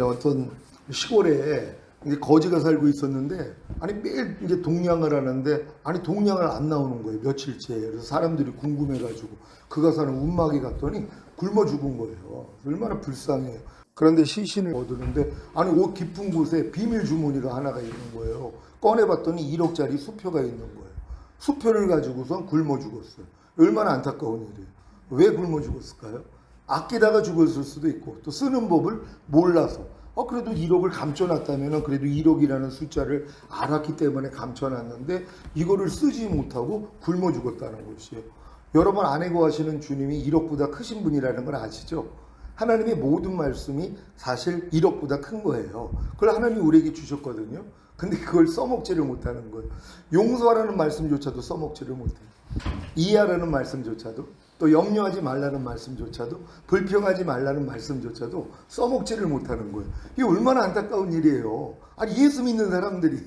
어떤 시골에 이제 거지가 살고 있었는데, 아니 매일 이제 동냥을 하는데, 아니 동냥을 안 나오는 거예요, 며칠째. 그래서 사람들이 궁금해가지고 그가 사는 운막에 갔더니 굶어 죽은 거예요. 얼마나 불쌍해요. 그런데 시신을 얻으는데, 아니 옷 깊은 곳에 비밀 주머니가 하나가 있는 거예요. 꺼내봤더니 1억짜리 수표가 있는 거예요. 수표를 가지고선 굶어 죽었어요. 얼마나 안타까운 일이에요. 왜 굶어 죽었을까요? 아끼다가 죽었을 수도 있고, 또 쓰는 법을 몰라서. 그래도 1억을 감춰놨다면 그래도 1억이라는 숫자를 알았기 때문에 감춰놨는데, 이거를 쓰지 못하고 굶어 죽었다는 것이에요. 여러분 안에 거하시는 주님이 1억보다 크신 분이라는 걸 아시죠? 하나님의 모든 말씀이 사실 1억보다 큰 거예요. 그걸 하나님이 우리에게 주셨거든요. 근데 그걸 써먹지를 못하는 거예요. 용서하라는 말씀조차도 써먹지를 못해요. 이해하라는 말씀조차도, 또 염려하지 말라는 말씀조차도, 불평하지 말라는 말씀조차도 써먹지를 못하는 거예요. 이게 얼마나 안타까운 일이에요. 아니 예수 믿는 사람들이,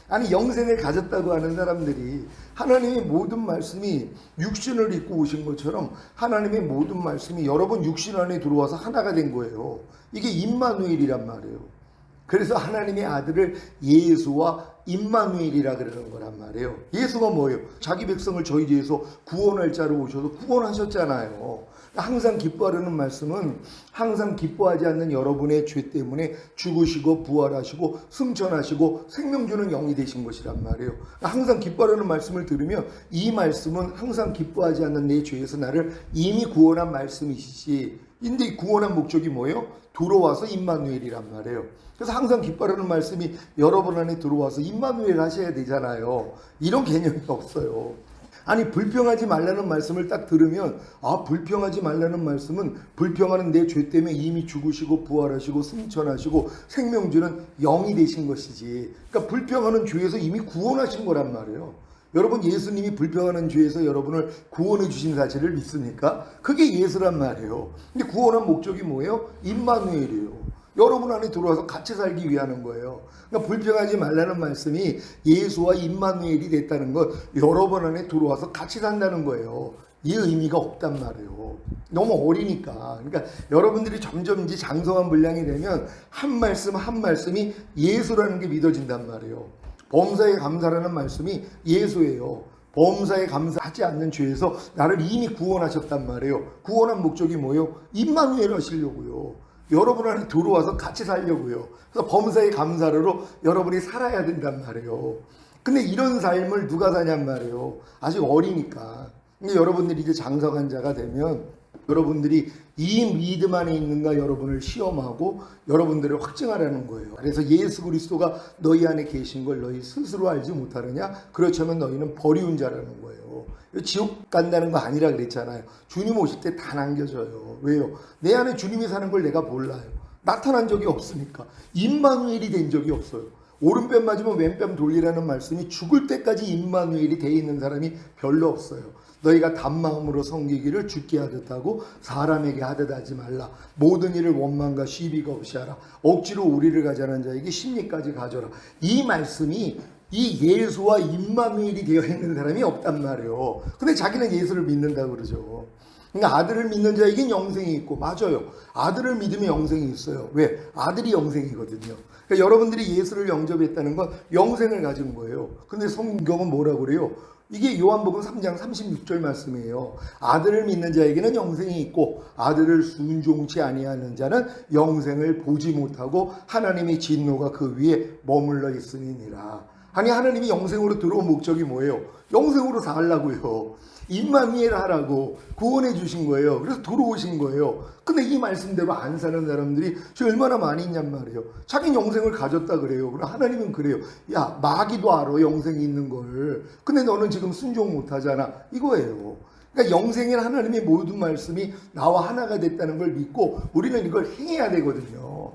아니 영생을 가졌다고 하는 사람들이 하나님의 모든 말씀이 육신을 입고 오신 것처럼 하나님의 모든 말씀이 여러분 육신 안에 들어와서 하나가 된 거예요. 이게 임마누엘이란 말이에요. 그래서 하나님의 아들을 예수와 임마누엘이라 그러는 거란 말이에요. 예수가 뭐예요? 자기 백성을 저희 뒤에서 구원할 자로 오셔서 구원하셨잖아요. 항상 기뻐하라는 말씀은 항상 기뻐하지 않는 여러분의 죄 때문에 죽으시고 부활하시고 승천하시고 생명 주는 영이 되신 것이란 말이에요. 항상 기뻐하라는 말씀을 들으면 이 말씀은 항상 기뻐하지 않는 내 죄에서 나를 이미 구원한 말씀이시지. 근데 이 구원한 목적이 뭐예요? 들어와서 임마누엘이란 말이에요. 그래서 항상 기뻐하라는 말씀이 여러분 안에 들어와서 임마누엘 하셔야 되잖아요. 이런 개념이 없어요. 아니 불평하지 말라는 말씀을 딱 들으면, 불평하지 말라는 말씀은 불평하는 내 죄 때문에 이미 죽으시고 부활하시고 승천하시고 생명 주는 영이 되신 것이지. 그러니까 불평하는 죄에서 이미 구원하신 거란 말이에요. 여러분 예수님이 불평하는 죄에서 여러분을 구원해 주신 사실을 믿습니까? 그게 예수란 말이에요. 근데 구원한 목적이 뭐예요? 임마누엘이에요. 여러분 안에 들어와서 같이 살기 위한 거예요. 그러니까 불평하지 말라는 말씀이 예수와 임마누엘이 됐다는 건 여러분 안에 들어와서 같이 산다는 거예요. 이 의미가 없단 말이에요. 너무 어리니까. 그러니까 여러분들이 점점 이제 장성한 분량이 되면 한 말씀 한 말씀이 예수라는 게 믿어진단 말이에요. 범사에 감사라는 말씀이 예수예요. 범사에 감사하지 않는 죄에서 나를 이미 구원하셨단 말이에요. 구원한 목적이 뭐예요? 임마누엘 하시려고요. 여러분 안에 들어와서 같이 살려고요. 그래서 범사에 감사로 여러분이 살아야 된단 말이에요. 근데 이런 삶을 누가 사냔 말이에요. 아직 어리니까. 근데 여러분들이 이제 장성한 자가 되면 여러분들이 이 믿음 안에 있는가 여러분을 시험하고 여러분들을 확증하라는 거예요. 그래서 예수 그리스도가 너희 안에 계신 걸 너희 스스로 알지 못하느냐? 그렇다면 너희는 버리운 자라는 거예요. 지옥 간다는 거 아니라 그랬잖아요. 주님 오실 때 다 남겨져요. 왜요? 내 안에 주님이 사는 걸 내가 몰라요. 나타난 적이 없으니까. 임마누엘이 된 적이 없어요. 오른뺨 맞으면 왼뺨 돌리라는 말씀이 죽을 때까지 임마누엘이 돼 있는 사람이 별로 없어요. 너희가 단마음으로 섬기기를 주께 하듯하고 사람에게 하듯 하지 말라. 모든 일을 원망과 시비가 없이 하라. 억지로 우리를 가자는 자에게 심리까지 가져라. 이 말씀이 이 예수와 임마누엘이 되어 있는 사람이 없단 말이에요. 근데 자기는 예수를 믿는다고 그러죠. 그러니까 아들을 믿는 자에겐 영생이 있고, 맞아요. 아들을 믿으면 영생이 있어요. 왜? 아들이 영생이거든요. 그러니까 여러분들이 예수를 영접했다는 건 영생을 가진 거예요. 근데 성경은 뭐라고 그래요? 이게 요한복음 3장 36절 말씀이에요. 아들을 믿는 자에게는 영생이 있고 아들을 순종치 아니하는 자는 영생을 보지 못하고 하나님의 진노가 그 위에 머물러 있으니라. 아니 하나님이 영생으로 들어온 목적이 뭐예요? 영생으로 살라고요. 임마누엘 하라고 구원해 주신 거예요. 그래서 들어오신 거예요. 근데 이 말씀대로 안 사는 사람들이 지금 얼마나 많이 있냔 말이에요. 자기는 영생을 가졌다 그래요. 그럼 하나님은 그래요. 야, 마귀도 알아 영생이 있는 걸. 근데 너는 지금 순종 못하잖아. 이거예요. 그러니까 영생인 하나님의 모든 말씀이 나와 하나가 됐다는 걸 믿고 우리는 이걸 행해야 되거든요.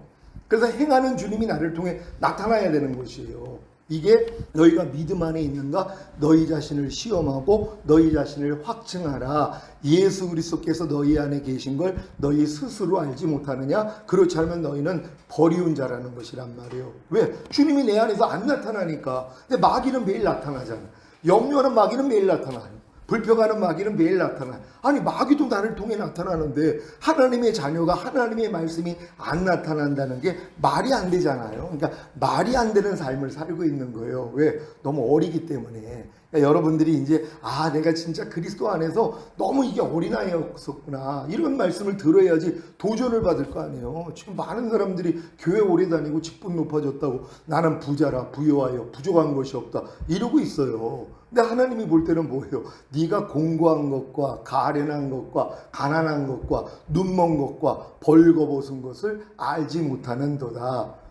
그래서 행하는 주님이 나를 통해 나타나야 되는 것이에요. 이게 너희가 믿음 안에 있는가? 너희 자신을 시험하고 너희 자신을 확증하라. 예수 그리스도께서 너희 안에 계신 걸 너희 스스로 알지 못하느냐? 그렇지 않으면 너희는 버리운 자라는 것이란 말이에요. 왜? 주님이 내 안에서 안 나타나니까. 근데 마귀는 매일 나타나잖아. 염려하는 마귀는 매일 나타나요. 불평하는 마귀는 매일 나타나. 아니 마귀도 나를 통해 나타나는데 하나님의 자녀가 하나님의 말씀이 안 나타난다는 게 말이 안 되잖아요. 그러니까 말이 안 되는 삶을 살고 있는 거예요. 왜? 너무 어리기 때문에. 그러니까 여러분들이 이제 내가 진짜 그리스도 안에서 너무 이게 어린아이였었구나 이런 말씀을 들어야지 도전을 받을 거 아니에요. 지금 많은 사람들이 교회 오래 다니고 직분 높아졌다고 나는 부자라 부유하여 부족한 것이 없다 이러고 있어요. 근데 하나님이 볼 때는 뭐예요? 네가 공고한 것과 가련한 것과 가난한 것과 눈먼 것과 벌거벗은 것을 알지 못하는도다.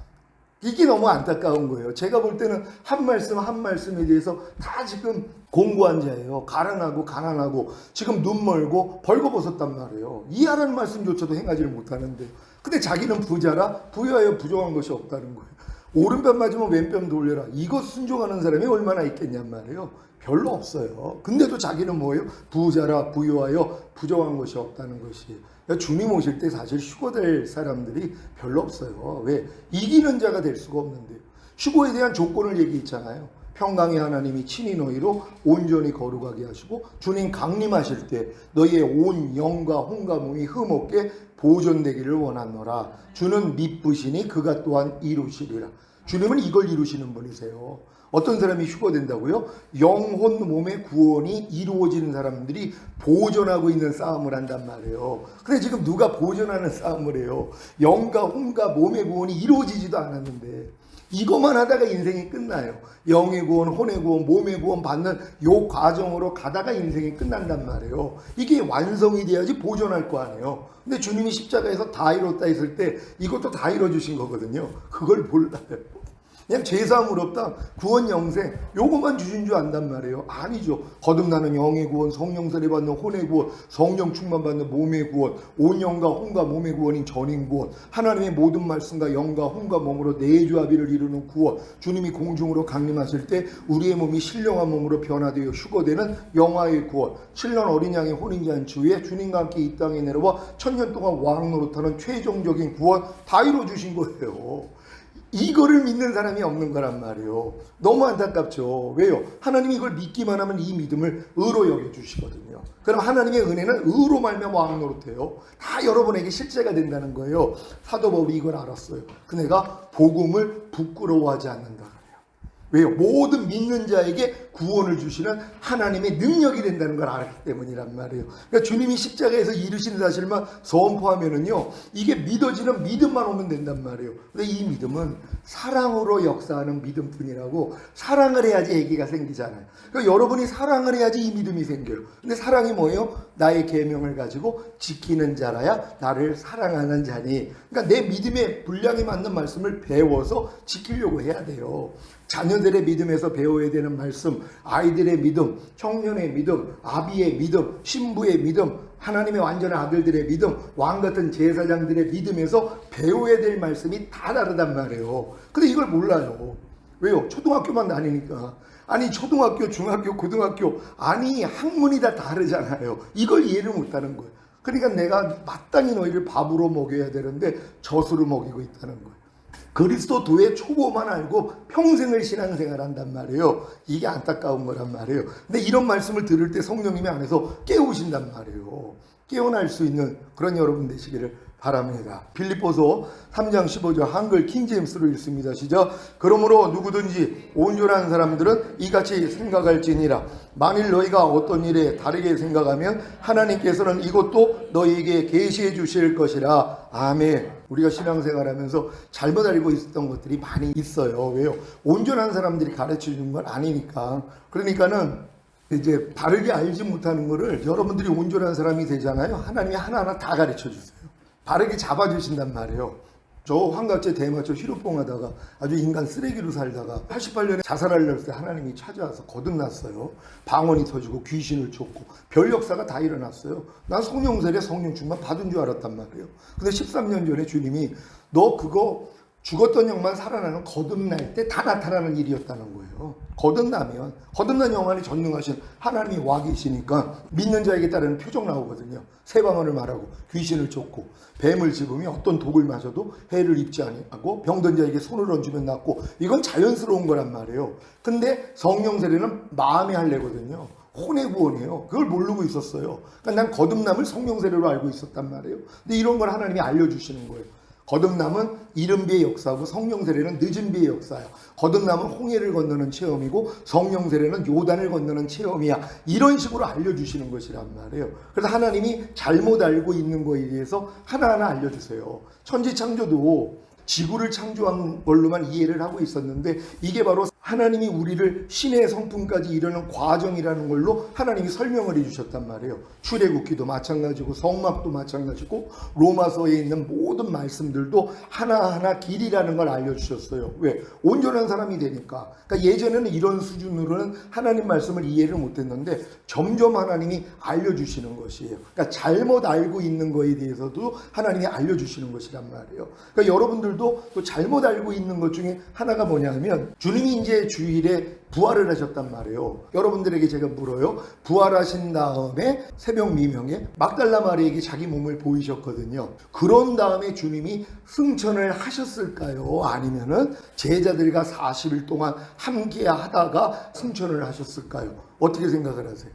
이게 너무 안타까운 거예요. 제가 볼 때는 한 말씀 한 말씀에 대해서 다 지금 공고한 자예요. 가난하고 가난하고 지금 눈 멀고 벌거벗었단 말이에요. 이하라는 말씀조차도 행하지를 못하는데 근데 자기는 부자라 부유하여 부족한 것이 없다는 거예요. 오른편 맞으면 왼편 돌려라. 이것 순종하는 사람이 얼마나 있겠냔 말이에요. 별로 없어요. 근데도 자기는 뭐예요? 부자라 부유하여 부족한 것이 없다는 것이. 주님 오실 때 사실 휴거될 사람들이 별로 없어요. 왜? 이기는 자가 될 수가 없는데요. 휴거에 대한 조건을 얘기했잖아요. 평강의 하나님이 친히 너희로 온전히 거룩하게 하시고 주님 강림하실 때 너희의 온 영과 혼과 몸이 흠없게 보존되기를 원하노라. 주는 미쁘시니 그가 또한 이루시리라. 주님은 이걸 이루시는 분이세요. 어떤 사람이 휴거된다고요? 영혼 몸의 구원이 이루어지는 사람들이 보존하고 있는 싸움을 한단 말이에요. 근데 지금 누가 보존하는 싸움을 해요? 영과 혼과 몸의 구원이 이루어지지도 않았는데 이것만 하다가 인생이 끝나요. 영의 구원, 혼의 구원, 몸의 구원 받는 요 과정으로 가다가 인생이 끝난단 말이에요. 이게 완성이 돼야지 보존할 거 아니에요. 근데 주님이 십자가에서 다 이뤘다 했을 때 이것도 다 이뤄주신 거거든요. 그걸 몰라요. 그냥 죄사함을 없다 구원 영생 요것만 주신 줄 안단 말이에요. 아니죠. 거듭나는 영의 구원, 성령 세례 받는 혼의 구원, 성령 충만 받는 몸의 구원, 온 영과 혼과 몸의 구원인 전인 구원, 하나님의 모든 말씀과 영과 혼과 몸으로 내조합의를 이루는 구원, 주님이 공중으로 강림하실 때 우리의 몸이 신령한 몸으로 변화되어 휴거되는 영화의 구원, 7년 어린 양의 혼인잔치 후에 주님과 함께 이 땅에 내려와 1000년 동안 왕 노릇하는 최종적인 구원 다 이루어주신 거예요. 이거를 믿는 사람이 없는 거란 말이에요. 너무 안타깝죠. 왜요? 하나님이 이걸 믿기만 하면 이 믿음을 의로 여겨주시거든요. 그럼 하나님의 은혜는 의로 말미암아 왕 노릇해요. 다 여러분에게 실제가 된다는 거예요. 사도 바울이 이걸 알았어요. 그네가 복음을 부끄러워하지 않는다. 왜요? 모든 믿는 자에게 구원을 주시는 하나님의 능력이 된다는 걸 알았기 때문이란 말이에요. 그러니까 주님이 십자가에서 이루시는 사실만 선포하면은요, 이게 믿어지는 믿음만 오면 된단 말이에요. 근데 이 믿음은 사랑으로 역사하는 믿음뿐이라고, 사랑을 해야지 애기가 생기잖아요. 그러니까 여러분이 사랑을 해야지 이 믿음이 생겨요. 근데 사랑이 뭐예요? 나의 계명을 가지고 지키는 자라야 나를 사랑하는 자니. 그러니까 내 믿음의 분량에 맞는 말씀을 배워서 지키려고 해야 돼요. 자녀들의 믿음에서 배워야 되는 말씀, 아이들의 믿음, 청년의 믿음, 아비의 믿음, 신부의 믿음, 하나님의 완전한 아들들의 믿음, 왕같은 제사장들의 믿음에서 배워야 될 말씀이 다 다르단 말이에요. 근데 이걸 몰라요. 왜요? 초등학교만 다니니까. 아니 초등학교, 중학교, 고등학교, 아니 학문이 다 다르잖아요. 이걸 이해를 못하는 거예요. 그러니까 내가 마땅히 너희를 밥으로 먹여야 되는데 젖으로 먹이고 있다는 거예요. 그리스도도의 초보만 알고 평생을 신앙생활 한단 말이에요. 이게 안타까운 거란 말이에요. 근데 이런 말씀을 들을 때 성령님이 안에서 깨우신단 말이에요. 깨어날 수 있는 그런 여러분 되시기를 바랍니다. 빌립보서 3장 15절 한글 킹제임스로 읽습니다. 시작. 그러므로 누구든지 온전한 사람들은 이같이 생각할지니라. 만일 너희가 어떤 일에 다르게 생각하면 하나님께서는 이것도 너희에게 계시해 주실 것이라. 아멘. 우리가 신앙생활하면서 잘못 알고 있었던 것들이 많이 있어요. 왜요? 온전한 사람들이 가르쳐 주는 건 아니니까. 그러니까는 이제 바르게 알지 못하는 거를 여러분들이 온전한 사람이 되잖아요. 하나님이 하나하나 다 가르쳐 주세요. 바르게 잡아주신단 말이에요. 저 환각제 대마초 히로뽕 하다가 아주 인간 쓰레기로 살다가 88년에 자살하려고 때 하나님이 찾아와서 거듭났어요. 방언이 터지고 귀신을 쫓고 별 역사가 다 일어났어요. 난 성령 세례 성령 충만 받은 줄 알았단 말이에요. 근데 13년 전에 주님이 너 그거 죽었던 영만 살아나는 거듭날 때 다 나타나는 일이었다는 거예요. 거듭난 영안이 전능하신 하나님이 와 계시니까 믿는 자에게 따르는 표적 나오거든요. 새 방언을 말하고 귀신을 쫓고 뱀을 집으며 어떤 독을 마셔도 해를 입지 아니하고 병든 자에게 손을 얹으면 낫고 이건 자연스러운 거란 말이에요. 근데 성령 세례는 마음의 할례거든요. 혼의 구원이에요. 그걸 모르고 있었어요. 그러니까 난 거듭남을 성령 세례로 알고 있었단 말이에요. 근데 이런 걸 하나님이 알려주시는 거예요. 거듭남은 이른 비의 역사고 성령 세례는 늦은 비의 역사야. 거듭남은 홍해를 건너는 체험이고 성령 세례는 요단을 건너는 체험이야. 이런 식으로 알려주시는 것이란 말이에요. 그래서 하나님이 잘못 알고 있는 거에 대해서 하나하나 알려주세요. 천지창조도 지구를 창조한 걸로만 이해를 하고 있었는데 이게 바로 하나님이 우리를 신의 성품까지 이르는 과정이라는 걸로 하나님이 설명을 해주셨단 말이에요. 출애굽기도 마찬가지고 성막도 마찬가지고 로마서에 있는 모든 말씀들도 하나하나 길이라는 걸 알려주셨어요. 왜? 온전한 사람이 되니까. 그러니까 예전에는 이런 수준으로는 하나님 말씀을 이해를 못했는데 점점 하나님이 알려주시는 것이에요. 그러니까 잘못 알고 있는 거에 대해서도 하나님이 알려주시는 것이란 말이에요. 그러니까 여러분들도 또 잘못 알고 있는 것 중에 하나가 뭐냐면 주님이 이제 주일에 부활을 하셨단 말이에요. 여러분들에게 제가 물어요. 부활하신 다음에 새벽 미명에 막달라 마리에게 자기 몸을 보이셨거든요. 그런 다음에 주님이 승천을 하셨을까요? 아니면은 제자들과 40일 동안 함께 하다가 승천을 하셨을까요? 어떻게 생각을 하세요?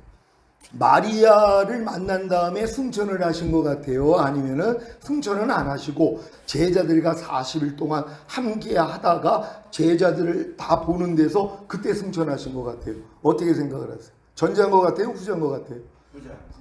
마리아를 만난 다음에 승천을 하신 것 같아요? 아니면은 승천은 안 하시고 제자들과 40일 동안 함께 하다가 제자들을 다 보는 데서 그때 승천하신 것 같아요? 어떻게 생각을 하세요? 전자인 것 같아요? 후자인 것 같아요?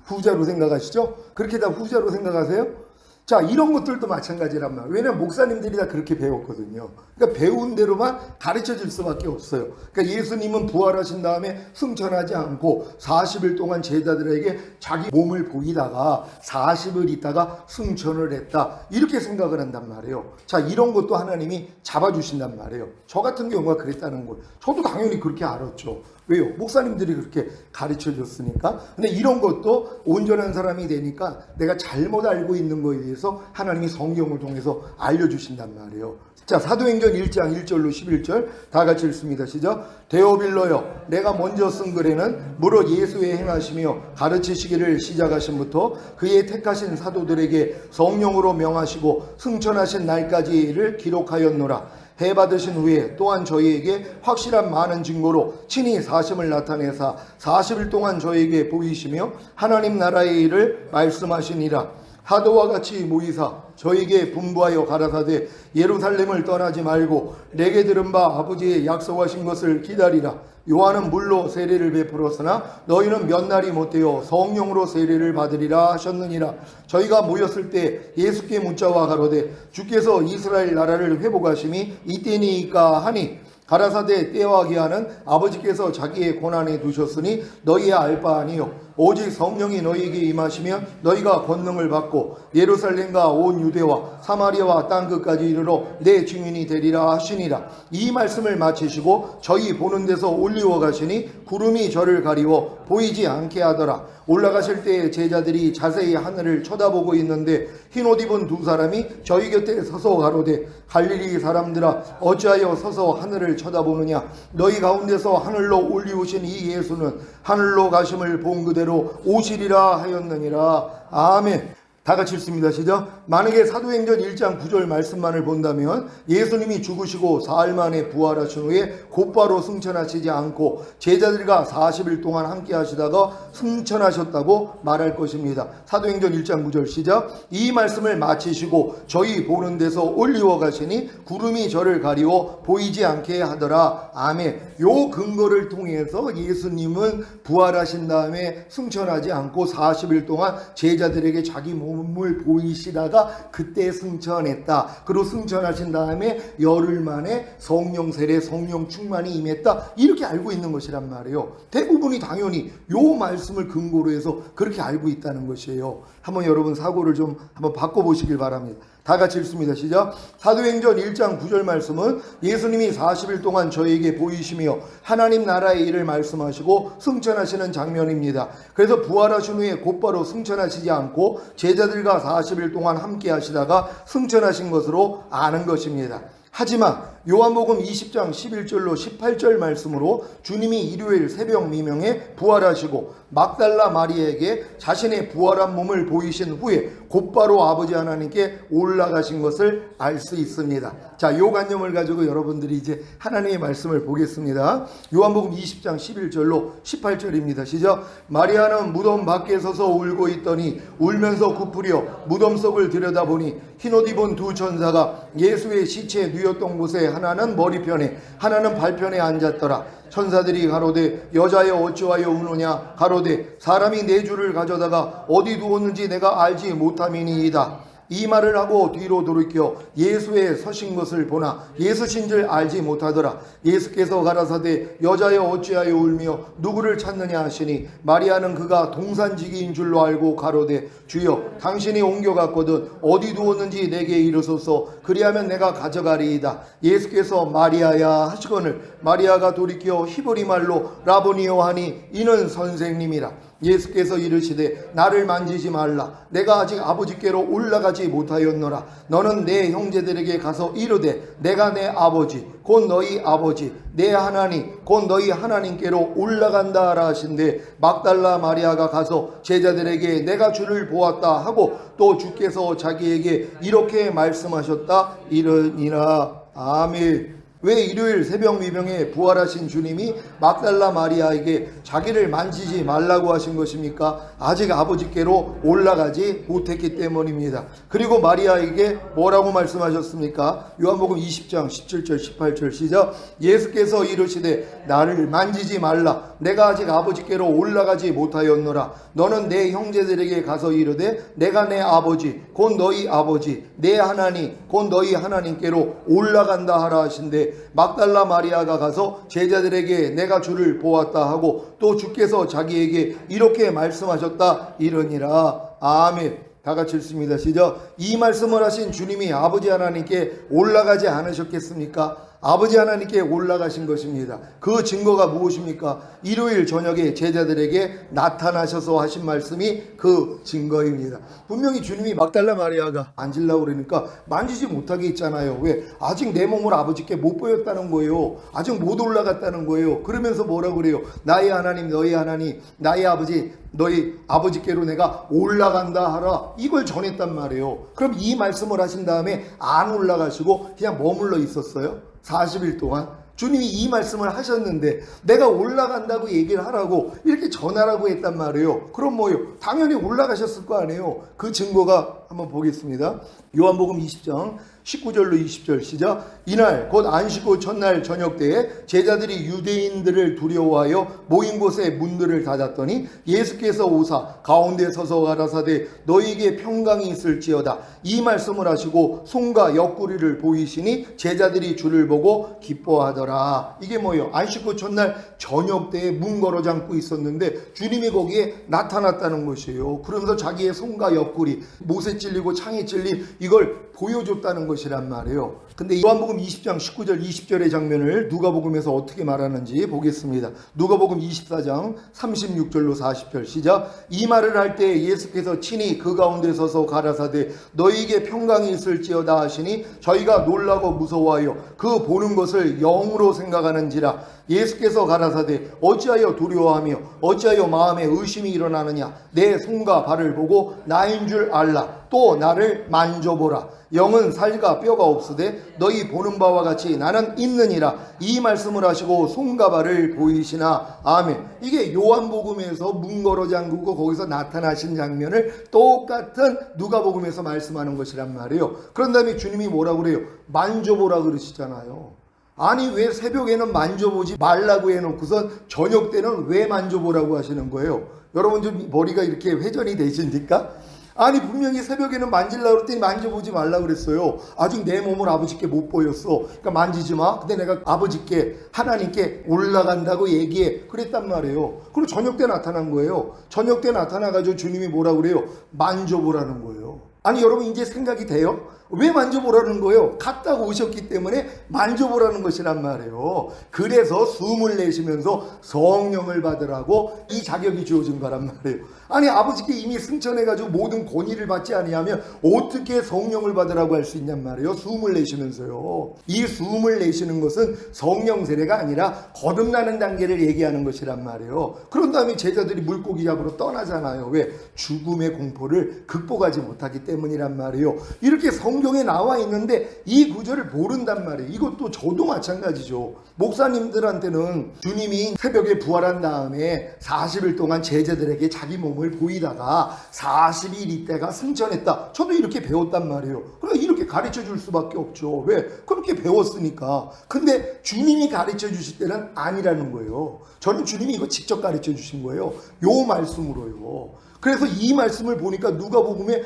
후자로 생각하시죠? 그렇게 다 후자로 생각하세요? 자, 이런 것들도 마찬가지란 말이에요. 왜냐하면 목사님들이 다 그렇게 배웠거든요. 그러니까 배운 대로만 가르쳐 줄 수밖에 없어요. 그러니까 예수님은 부활하신 다음에 승천하지 않고 40일 동안 제자들에게 자기 몸을 보이다가 40일 있다가 승천을 했다. 이렇게 생각을 한단 말이에요. 자, 이런 것도 하나님이 잡아주신단 말이에요. 저 같은 경우가 그랬다는 거예요. 저도 당연히 그렇게 알았죠. 왜요? 목사님들이 그렇게 가르쳐 줬으니까. 근데 이런 것도 온전한 사람이 되니까 내가 잘못 알고 있는 거에 대해서 하나님이 성경을 통해서 알려주신단 말이에요. 자, 사도행전 1장 1절로 11절 다 같이 읽습니다. 시작. 데오빌로여, 내가 먼저 쓴 글에는 무릇 예수의 행하시며 가르치시기를 시작하신부터 그의 택하신 사도들에게 성령으로 명하시고 승천하신 날까지를 기록하였노라. 해 받으신 후에 또한 저희에게 확실한 많은 증거로 친히 사심을 나타내사 40일 동안 저희에게 보이시며 하나님 나라의 일을 말씀하시니라. 하도와 같이 모이사 저에게 분부하여 가라사대 예루살렘을 떠나지 말고 내게 들은 바 아버지의 약속하신 것을 기다리라. 요한은 물로 세례를 베풀었으나 너희는 몇 날이 못되어 성령으로 세례를 받으리라 하셨느니라. 저희가 모였을 때 예수께 묻자와 가로되 주께서 이스라엘 나라를 회복하심이 이때니까 하니 가라사대 때와 기한은 아버지께서 자기의 고난에 두셨으니 너희의 알 바 아니요 오직 성령이 너희에게 임하시면 너희가 권능을 받고 예루살렘과 온 유대와 사마리아와 땅끝까지 이르러 내 증인이 되리라 하시니라. 이 말씀을 마치시고 저희 보는 데서 올리워 가시니 구름이 저를 가리워 보이지 않게 하더라. 올라가실 때 제자들이 자세히 하늘을 쳐다보고 있는데 흰옷 입은 두 사람이 저희 곁에 서서 가로되 갈릴리 사람들아 어찌하여 서서 하늘을 쳐다보느냐. 너희 가운데서 하늘로 올리우신 이 예수는 하늘로 가심을 본 그대로 오시리라 하였느니라. 아멘. 다 같이 읽습니다. 시작. 만약에 사도행전 1장 9절 말씀만을 본다면 예수님이 죽으시고 사흘 만에 부활하신 후에 곧바로 승천하시지 않고 제자들과 40일 동안 함께 하시다가 승천하셨다고 말할 것입니다. 사도행전 1장 9절 시작. 이 말씀을 마치시고 저희 보는 데서 올리워 가시니 구름이 저를 가리워 보이지 않게 하더라. 아멘. 요 근거를 통해서 예수님은 부활하신 다음에 승천하지 않고 40일 동안 제자들에게 자기 몸을 보이시다가 그때 승천했다. 그리고 승천하신 다음에 열흘 만에 성령 세례, 성령 충만이 임했다. 이렇게 알고 있는 것이란 말이에요. 대부분이 당연히 요 말씀을 근거로 해서 그렇게 알고 있다는 것이에요. 한번 여러분 사고를 좀 한번 바꿔보시길 바랍니다. 다 같이 읽습니다. 시작. 사도행전 1장 9절 말씀은 예수님이 40일 동안 저에게 보이시며 하나님 나라의 일을 말씀하시고 승천하시는 장면입니다. 그래서 부활하신 후에 곧바로 승천하시지 않고 제자들과 40일 동안 함께 하시다가 승천하신 것으로 아는 것입니다. 하지만 요한복음 20장 11절로 18절 말씀으로 주님이 일요일 새벽 미명에 부활하시고 막달라 마리아에게 자신의 부활한 몸을 보이신 후에 곧바로 아버지 하나님께 올라가신 것을 알 수 있습니다. 자, 요 관념을 가지고 여러분들이 이제 하나님의 말씀을 보겠습니다. 요한복음 20장 11절로 18절입니다. 시작. 마리아는 무덤 밖에 서서 울고 있더니 울면서 굽으려 무덤 속을 들여다보니 흰옷 입은 두 천사가 예수의 시체 누였던 곳에 하나는 머리편에 하나는 발편에 앉았더라. 천사들이 가로되 여자여 어찌하여 우느냐 가로되 사람이 내 주를 가져다가 어디 두었는지 내가 알지 못함이니이다. 이 말을 하고 뒤로 돌이켜 예수의 서신 것을 보나 예수신 줄 알지 못하더라. 예수께서 가라사대 여자여 어찌하여 울며 누구를 찾느냐 하시니 마리아는 그가 동산지기인 줄로 알고 가로되 주여 당신이 옮겨갔거든 어디 두었는지 내게 이르소서 그리하면 내가 가져가리이다. 예수께서 마리아야 하시거늘 마리아가 돌이켜 히브리 말로 라보니오 하니 이는 선생님이라. 예수께서 이르시되 나를 만지지 말라. 내가 아직 아버지께로 올라가지 못하였노라. 너는 내 형제들에게 가서 이르되 내가 내 아버지 곧 너희 아버지 내 하나님 곧 너희 하나님께로 올라간다 하라 하신대 막달라 마리아가 가서 제자들에게 내가 주를 보았다 하고 또 주께서 자기에게 이렇게 말씀하셨다 이르니라. 아멘. 왜 일요일 새벽 미명에 부활하신 주님이 막달라 마리아에게 자기를 만지지 말라고 하신 것입니까? 아직 아버지께로 올라가지 못했기 때문입니다. 그리고 마리아에게 뭐라고 말씀하셨습니까? 요한복음 20장 17절 18절 시작. 예수께서 이르시되 나를 만지지 말라. 내가 아직 아버지께로 올라가지 못하였노라. 너는 내 형제들에게 가서 이르되 내가 내 아버지 곧 너희 아버지 내 하나님 곧 너희 하나님께로 올라간다 하라 하신대 막달라 마리아가 가서 제자들에게 내가 주를 보았다 하고 또 주께서 자기에게 이렇게 말씀하셨다 이러니라. 아멘. 다 같이 읽습니다. 시작. 이 말씀을 하신 주님이 아버지 하나님께 올라가지 않으셨겠습니까? 아버지 하나님께 올라가신 것입니다. 그 증거가 무엇입니까? 일요일 저녁에 제자들에게 나타나셔서 하신 말씀이 그 증거입니다. 분명히 주님이 막달라 마리아가 만지려고 그러니까 만지지 못하게 했잖아요. 왜? 아직 내 몸을 아버지께 못 보였다는 거예요. 아직 못 올라갔다는 거예요. 그러면서 뭐라고 그래요? 나의 하나님 너희 하나님 나의 아버지 너희 아버지께로 내가 올라간다 하라. 이걸 전했단 말이에요. 그럼 이 말씀을 하신 다음에 안 올라가시고 그냥 머물러 있었어요? 40일 동안 주님이 이 말씀을 하셨는데 내가 올라간다고 얘기를 하라고 이렇게 전하라고 했단 말이에요. 그럼 뭐요? 당연히 올라가셨을 거 아니에요. 그 증거가 한번 보겠습니다. 요한복음 20장 19절로 20절 시작. 이날 곧 안식 후 첫날 저녁 때에 제자들이 유대인들을 두려워하여 모인 곳에 문들을 닫았더니 예수께서 오사 가운데 서서 가라사대 너희에게 평강이 있을지어다. 이 말씀을 하시고 손과 옆구리를 보이시니 제자들이 주를 보고 기뻐하더라. 이게 뭐예요? 안식 후 첫날 저녁 때에 문 걸어 잠고 있었는데 주님이 거기에 나타났다는 것이에요. 그러면서 자기의 손과 옆구리 못에 찔리고 창에 찔린 이걸 보여줬다는 것이란 말이에요. 근데 요한복음 20장 19절 20절의 장면을 누가복음에서 어떻게 말하는지 보겠습니다. 누가복음 24장 36절로 40절 시작. 이 말을 할 때 예수께서 친히 그 가운데 서서 가라사대 너희에게 평강이 있을지어다 하시니 저희가 놀라고 무서워하여 그 보는 것을 영으로 생각하는지라. 예수께서 가라사대 어찌하여 두려워하며 어찌하여 마음에 의심이 일어나느냐. 내 손과 발을 보고 나인 줄 알라. 또 나를 만져보라. 영은 살과 뼈가 없으되 너희 보는 바와 같이 나는 있느니라. 이 말씀을 하시고 손과 발을 보이시나. 아멘. 이게 요한복음에서 문 걸어 잠그고 거기서 나타나신 장면을 똑같은 누가복음에서 말씀하는 것이란 말이에요. 그런 다음에 주님이 뭐라고 그래요? 만져보라 그러시잖아요. 아니 왜 새벽에는 만져보지 말라고 해놓고선 저녁 때는 왜 만져보라고 하시는 거예요? 여러분 좀 머리가 이렇게 회전이 되십니까? 아니 분명히 새벽에는 만지려고 그랬더니 만져보지 말라고 그랬어요. 아직 내 몸을 아버지께 못 보였어. 그러니까 만지지 마. 근데 내가 아버지께 하나님께 올라간다고 얘기해. 그랬단 말이에요. 그리고 저녁 때 나타난 거예요. 저녁 때 나타나가지고 주님이 뭐라고 그래요? 만져보라는 거예요. 아니 여러분 이제 생각이 돼요? 왜 만져보라는 거예요? 갔다가 오셨기 때문에 만져보라는 것이란 말이에요. 그래서 숨을 내쉬면서 성령을 받으라고 이 자격이 주어진 거란 말이에요. 아니 아버지께 이미 승천해가지고 모든 권위를 받지 아니하면 어떻게 성령을 받으라고 할 수 있냔 말이에요. 숨을 내쉬면서요. 이 숨을 내쉬는 것은 성령 세례가 아니라 거듭나는 단계를 얘기하는 것이란 말이에요. 그런 다음에 제자들이 물고기 잡으러 떠나잖아요. 왜? 죽음의 공포를 극복하지 못하기 때문이란 말이에요. 이렇게 성경에 나와 있는데 이 구절을 모른단 말이에요. 이것도 저도 마찬가지죠. 목사님들한테는 주님이 새벽에 부활한 다음에 40일 동안 제자들에게 자기 몸을 보이다가 40일 있다가 승천했다. 저도 이렇게 배웠단 말이에요. 그러니까 이렇게 가르쳐 줄 수밖에 없죠. 왜? 그렇게 배웠으니까. 근데 주님이 가르쳐 주실 때는 아니라는 거예요. 저는 주님이 이거 직접 가르쳐 주신 거예요. 요 말씀으로요. 그래서 이 말씀을 보니까 누가복음에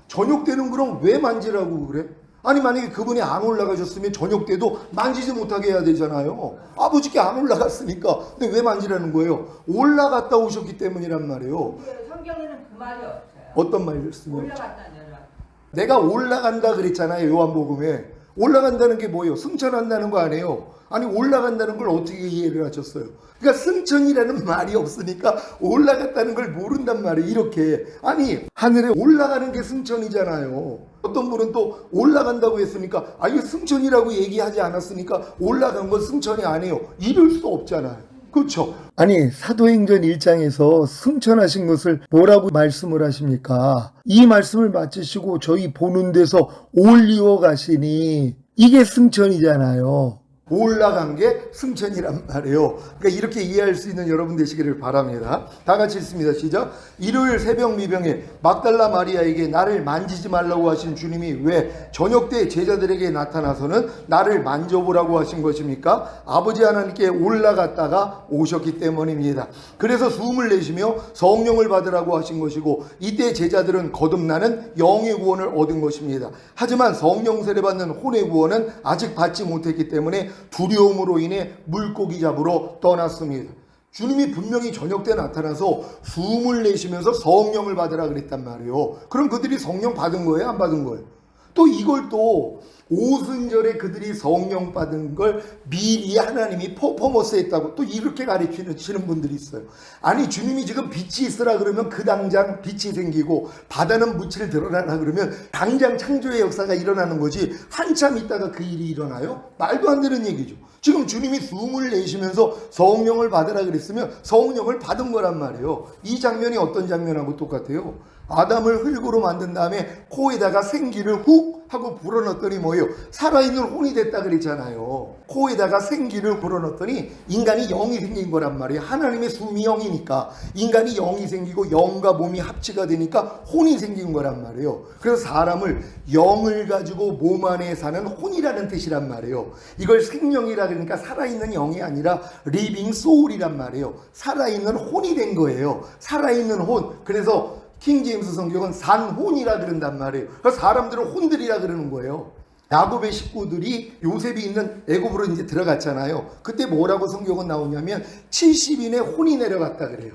저녁 때는 그럼 왜 만지라고 그래? 아니 만약에 그분이 안 올라가셨으면 저녁 때도 만지지 못하게 해야 되잖아요. 아버지께 안 올라갔으니까. 근데 왜 만지라는 거예요? 올라갔다 오셨기 때문이란 말이에요. 성경에는 그 말이 없어요. 어떤 말씀이요? 올라갔다 내려갔다. 내가 올라간다 그랬잖아요. 요한복음에. 올라간다는 게 뭐예요? 승천한다는 거 아니에요. 아니 올라간다는 걸 어떻게 이해를 하셨어요? 그러니까 승천이라는 말이 없으니까 올라갔다는 걸 모른단 말이에요. 이렇게. 아니 하늘에 올라가는 게 승천이잖아요. 어떤 분은 또 올라간다고 했으니까 이거 승천이라고 얘기하지 않았으니까 올라간 건 승천이 아니에요. 이럴 수 없잖아요. 그렇죠? 아니 사도행전 1장에서 승천하신 것을 뭐라고 말씀을 하십니까? 이 말씀을 마치시고 저희 보는 데서 올리워 가시니 이게 승천이잖아요. 올라간 게 승천이란 말이에요. 그러니까 이렇게 이해할 수 있는 여러분 되시기를 바랍니다. 다 같이 읽습니다. 시작. 일요일 새벽 미병에 막달라 마리아에게 나를 만지지 말라고 하신 주님이 왜 저녁 때 제자들에게 나타나서는 나를 만져보라고 하신 것입니까? 아버지 하나님께 올라갔다가 오셨기 때문입니다. 그래서 숨을 내쉬며 성령을 받으라고 하신 것이고 이때 제자들은 거듭나는 영의 구원을 얻은 것입니다. 하지만 성령 세례 받는 혼의 구원은 아직 받지 못했기 때문에 두려움으로 인해 물고기 잡으러 떠났습니다. 주님이 분명히 저녁 때 나타나서 숨을 내쉬면서 성령을 받으라 그랬단 말이에요. 그럼 그들이 성령 받은 거예요? 안 받은 거예요? 또 이걸 또 오순절에 그들이 성령 받은 걸 미리 하나님이 퍼포먼스 했다고 또 이렇게 가르치는 분들이 있어요. 아니 주님이 지금 빛이 있으라 그러면 그 당장 빛이 생기고 바다는 무치를 드러나라 그러면 당장 창조의 역사가 일어나는 거지 한참 있다가 그 일이 일어나요? 말도 안 되는 얘기죠. 지금 주님이 숨을 내쉬면서 성령을 받으라 그랬으면 성령을 받은 거란 말이에요. 이 장면이 어떤 장면하고 똑같아요? 아담을 흙으로 만든 다음에 코에다가 생기를 훅 하고 불어넣었더니 뭐예요? 살아있는 혼이 됐다 그랬잖아요. 코에다가 생기를 불어넣었더니 인간이 영이 생긴 거란 말이에요. 하나님의 숨이 영이니까 인간이 영이 생기고 영과 몸이 합치가 되니까 혼이 생긴 거란 말이에요. 그래서 사람을 영을 가지고 몸 안에 사는 혼이라는 뜻이란 말이에요. 이걸 생명이라 그러니까 살아있는 영이 아니라 리빙 소울이란 말이에요. 살아있는 혼이 된 거예요. 살아있는 혼. 그래서 킹제임스 성경은 산혼이라 그런단 말이에요. 그래서 사람들은 혼들이라 그러는 거예요. 야곱의 식구들이 요셉이 있는 애굽으로 이제 들어갔잖아요. 그때 뭐라고 성경은 나오냐면 70인의 혼이 내려갔다 그래요.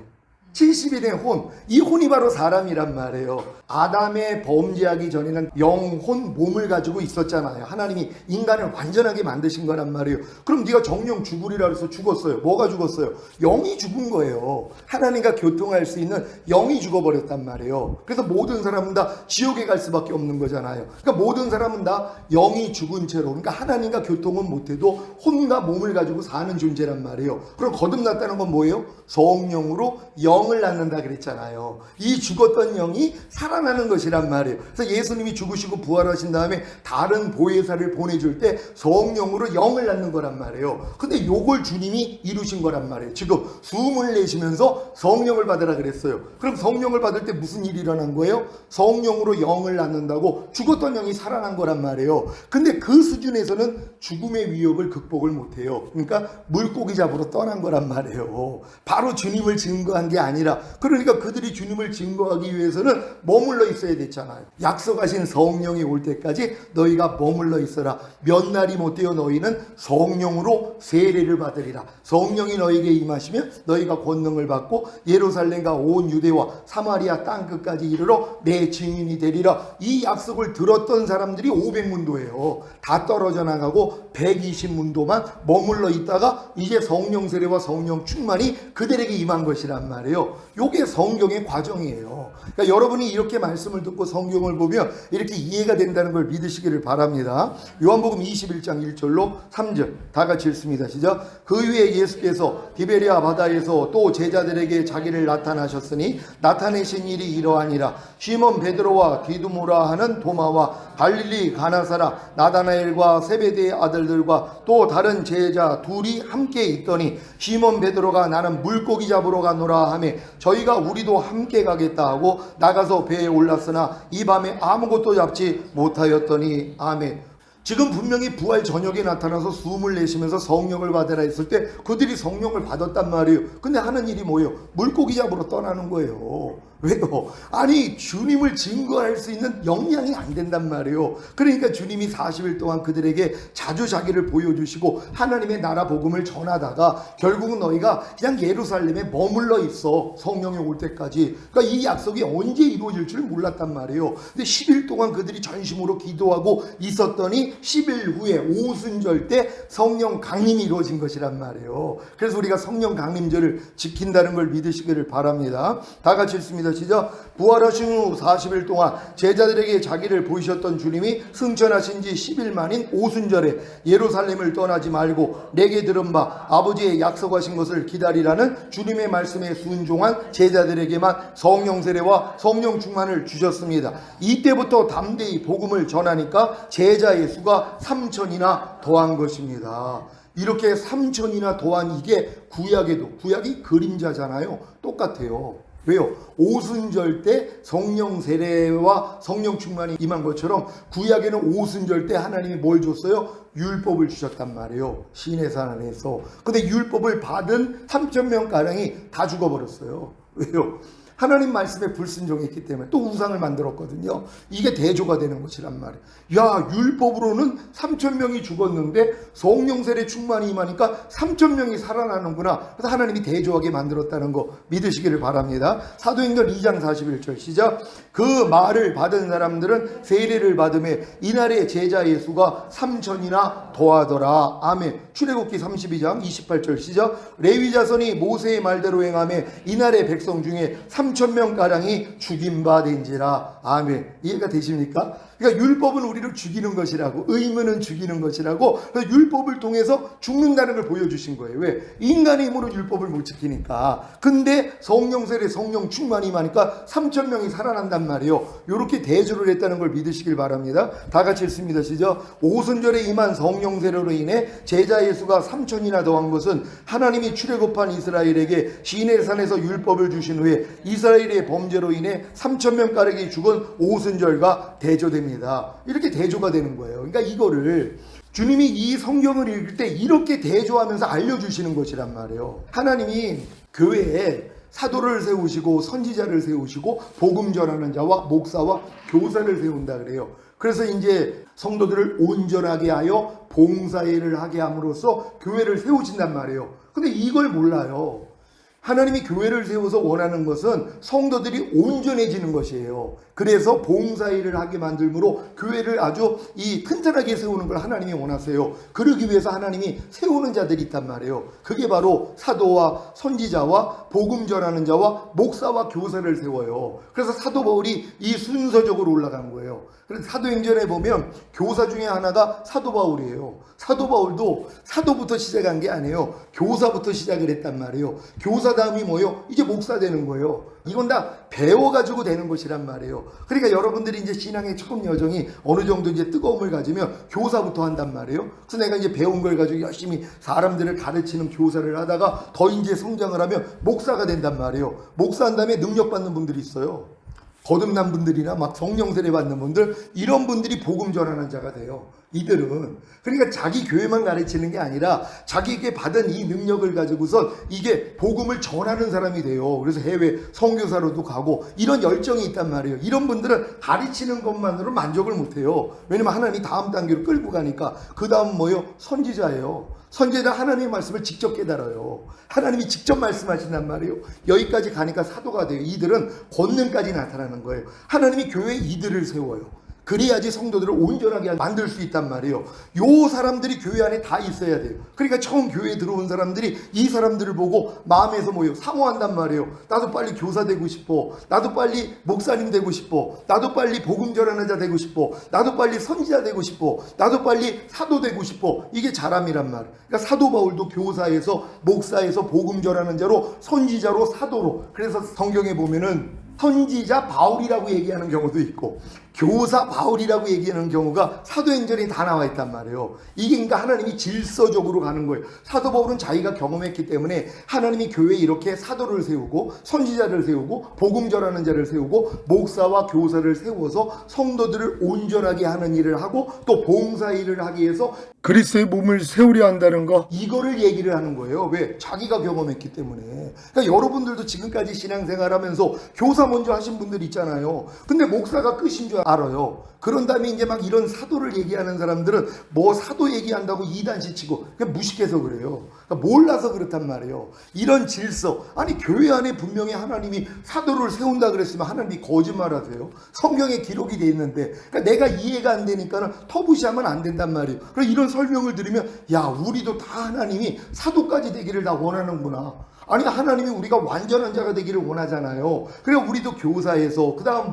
70인의 혼. 이 혼이 바로 사람이란 말이에요. 아담의 범죄하기 전에는 영혼 몸을 가지고 있었잖아요. 하나님이 인간을 완전하게 만드신 거란 말이에요. 그럼 네가 정령 죽으리라 해서 죽었어요. 뭐가 죽었어요? 영이 죽은 거예요. 하나님과 교통할 수 있는 영이 죽어버렸단 말이에요. 그래서 모든 사람은 다 지옥에 갈 수밖에 없는 거잖아요. 그러니까 모든 사람은 다 영이 죽은 채로, 그러니까 하나님과 교통은 못해도 혼과 몸을 가지고 사는 존재란 말이에요. 그럼 거듭났다는 건 뭐예요? 성령으로 영을 낳는다 그랬잖아요. 이 죽었던 영이 살아나는 것이란 말이에요. 그래서 예수님이 죽으시고 부활하신 다음에 다른 보혜사를 보내줄 때 성령으로 영을 낳는 거란 말이에요. 근데 요걸 주님이 이루신 거란 말이에요. 지금 숨을 내쉬면서 성령을 받으라 그랬어요. 그럼 성령을 받을 때 무슨 일이 일어난 거예요? 성령으로 영을 낳는다고 죽었던 영이 살아난 거란 말이에요. 근데 그 수준에서는 죽음의 위협을 극복을 못해요. 그러니까 물고기 잡으러 떠난 거란 말이에요. 바로 주님을 증거한 게 아니라 아니라, 그러니까 그들이 주님을 증거하기 위해서는 머물러 있어야 됐잖아요. 약속하신 성령이 올 때까지 너희가 머물러 있어라. 몇 날이 못되어 너희는 성령으로 세례를 받으리라. 성령이 너희에게 임하시면 너희가 권능을 받고 예루살렘과 온 유대와 사마리아 땅끝까지 이르러 내 증인이 되리라. 이 약속을 들었던 사람들이 500문도예요. 다 떨어져 나가고 120문도만 머물러 있다가 이제 성령 세례와 성령 충만이 그들에게 임한 것이란 말이에요. 이게 성경의 과정이에요. 그러니까 여러분이 이렇게 말씀을 듣고 성경을 보면 이렇게 이해가 된다는 걸 믿으시기를 바랍니다. 요한복음 21장 1절로 3절 다 같이 읽습니다. 시작. 그 후에 예수께서 디베리아 바다에서 또 제자들에게 자기를 나타나셨으니 나타내신 일이 이러하니라. 시몬 베드로와 디두모라 하는 도마와 갈릴리 가나사라 나다나엘과 세베대의 아들들과 또 다른 제자 둘이 함께 있더니 시몬 베드로가 나는 물고기 잡으러 가노라 하며 저희가 우리도 함께 가겠다 하고 나가서 배에 올랐으나 이 밤에 아무것도 잡지 못하였더니 아멘. 지금 분명히 부활 저녁에 나타나서 숨을 내쉬면서 성령을 받으라 했을 때 그들이 성령을 받았단 말이에요. 근데 하는 일이 뭐예요? 물고기 잡으러 떠나는 거예요. 왜요? 아니 주님을 증거할 수 있는 역량이 안 된단 말이에요. 그러니까 주님이 40일 동안 그들에게 자주 자기를 보여주시고 하나님의 나라 복음을 전하다가 결국은 너희가 그냥 예루살렘에 머물러 있어. 성령이 올 때까지. 그러니까 이 약속이 언제 이루어질 줄 몰랐단 말이에요. 근데 10일 동안 그들이 전심으로 기도하고 있었더니 10일 후에 오순절 때 성령 강림이 이루어진 것이란 말이에요. 그래서 우리가 성령 강림절을 지킨다는 걸 믿으시기를 바랍니다. 다 같이 읽습니다. 시작. 부활하신 후 40일 동안 제자들에게 자기를 보이셨던 주님이 승천하신 지 10일 만인 오순절에 예루살렘을 떠나지 말고 내게 들은 바 아버지의 약속하신 것을 기다리라는 주님의 말씀에 순종한 제자들에게만 성령 세례와 성령 충만을 주셨습니다. 이때부터 담대히 복음을 전하니까 제자의 수가 3,000이나 더한 것입니다. 이렇게 3,000이나 더한 이게 구약에도, 구약이 그림자잖아요. 똑같아요. 왜요? 오순절 때 성령 세례와 성령 충만이 임한 것처럼 구약에는 오순절 때 하나님이 뭘 줬어요? 율법을 주셨단 말이에요. 시내산 안에서. 근데 율법을 받은 3,000명가량이 다 죽어버렸어요. 왜요? 하나님 말씀에 불순종했기 때문에. 또 우상을 만들었거든요. 이게 대조가 되는 것이란 말이에요. 야, 율법으로는 3,000명이 죽었는데 성령 세례 충만이 임하니까 3,000명이 살아나는구나. 그래서 하나님이 대조하게 만들었다는 거 믿으시기를 바랍니다. 사도행전 2장 41절 시작. 그 말을 받은 사람들은 세례를 받음에 이날의 제자의 수가 3,000이나 더하더라. 아멘. 출애굽기 32장 28절 시작. 레위 자손이 모세의 말대로 행하며 이날의 백성 중에 3,000명가량이 죽임 바 된지라. 아멘. 이해가 되십니까? 그러니까 율법은 우리를 죽이는 것이라고, 의무는 죽이는 것이라고, 그래서 율법을 통해서 죽는다는 걸 보여주신 거예요. 왜? 인간의 힘으로 율법을 못 지키니까. 근데 성령 세례, 성령 충만이 임하니까 3,000명이 살아난단 말이에요. 이렇게 대조를 했다는 걸 믿으시길 바랍니다. 다 같이 읽습니다. 시작. 오순절에 임한 성령 세례로 인해 제자의 수가 3,000이나 더한 것은 하나님이 출애굽한 이스라엘에게 시내산에서 율법을 주신 후에 이스라엘의 범죄로 인해 3,000명가량이 죽은 오순절과 대조됩니다. 이렇게 대조가 되는 거예요. 그러니까 이거를 주님이 이 성경을 읽을 때 이렇게 대조하면서 알려주시는 것이란 말이에요. 하나님이 교회에 사도를 세우시고 선지자를 세우시고 복음 전하는 자와 목사와 교사를 세운다 그래요. 그래서 이제 성도들을 온전하게 하여 봉사일을 하게 함으로써 교회를 세우신단 말이에요. 근데 이걸 몰라요. 하나님이 교회를 세워서 원하는 것은 성도들이 온전해지는 것이에요. 그래서 봉사일을 하게 만들므로 교회를 아주 튼튼하게 세우는 걸 하나님이 원하세요. 그러기 위해서 하나님이 세우는 자들이 있단 말이에요. 그게 바로 사도와 선지자와 복음 전하는 자와 목사와 교사를 세워요. 그래서 사도 바울이 이 순서적으로 올라간 거예요. 그래서 사도행전에 보면 교사 중에 하나가 사도 바울이에요. 사도 바울도 사도부터 시작한 게 아니에요. 교사부터 시작을 했단 말이에요. 교사 다음이 뭐예요? 이제 목사 되는 거예요. 이건 다 배워가지고 되는 것이란 말이에요. 그러니까 여러분들이 이제 신앙의 처음 여정이 어느 정도 이제 뜨거움을 가지면 교사부터 한단 말이에요. 그래서 내가 이제 배운 걸 가지고 열심히 사람들을 가르치는 교사를 하다가 더 이제 성장을 하면 목사가 된단 말이에요. 목사한 다음에 능력 받는 분들이 있어요. 거듭난 분들이나 막 성령 세례 받는 분들, 이런 분들이 복음 전하는 자가 돼요. 이들은. 그러니까 자기 교회만 가르치는 게 아니라 자기에게 받은 이 능력을 가지고서 이게 복음을 전하는 사람이 돼요. 그래서 해외 선교사로도 가고 이런 열정이 있단 말이에요. 이런 분들은 가르치는 것만으로 만족을 못해요. 왜냐면 하나님이 다음 단계로 끌고 가니까. 그 다음 뭐예요? 선지자예요. 선지자는 하나님의 말씀을 직접 깨달아요. 하나님이 직접 말씀하신단 말이에요. 여기까지 가니까 사도가 돼요. 이들은 권능까지 나타나는 거예요. 하나님이 교회에 이들을 세워요. 그래야지 성도들을 온전하게 만들 수 있단 말이에요. 요 사람들이 교회 안에 다 있어야 돼요. 그러니까 처음 교회에 들어온 사람들이 이 사람들을 보고 마음에서 뭐예요? 사모한단 말이에요. 나도 빨리 교사 되고 싶어. 나도 빨리 목사님 되고 싶어. 나도 빨리 복음 전하는 자 되고 싶어. 나도 빨리 선지자 되고 싶어. 나도 빨리 사도 되고 싶어. 이게 자람이란 말이에요. 그러니까 사도 바울도 교사에서 목사에서 복음 전하는 자로 선지자로 사도로. 그래서 성경에 보면은 선지자 바울이라고 얘기하는 경우도 있고 교사 바울이라고 얘기하는 경우가 사도행전에 다 나와 있단 말이에요. 이게 그러니까 하나님이 질서적으로 가는 거예요. 사도 바울은 자기가 경험했기 때문에 하나님이 교회에 이렇게 사도를 세우고 선지자를 세우고 복음 전하는 자를 세우고 목사와 교사를 세워서 성도들을 온전하게 하는 일을 하고 또 봉사 일을 하기 위해서 그리스도의 몸을 세우려 한다는 거, 이거를 얘기를 하는 거예요. 왜? 자기가 경험했기 때문에. 그러니까 여러분들도 지금까지 신앙생활하면서 교사 먼저 하신 분들 있잖아요. 근데 목사가 끝인 줄 알아요. 그런 다음에 이제 막 이런 사도를 얘기하는 사람들은 뭐 사도 얘기한다고 이단시 치고 그냥 무식해서 그래요. 그러니까 몰라서 그렇단 말이에요. 이런 질서, 아니 교회 안에 분명히 하나님이 사도를 세운다 그랬으면 하나님이 거짓말하세요. 성경에 기록이 돼 있는데, 그러니까 내가 이해가 안 되니까는 터부시하면 안 된단 말이에요. 그래서 이런 설명을 들으면 야, 우리도 다 하나님이 사도까지 되기를 다 원하는구나. 아니 하나님이 우리가 완전한 자가 되기를 원하잖아요. 그래서 우리도 교사에서 그 다음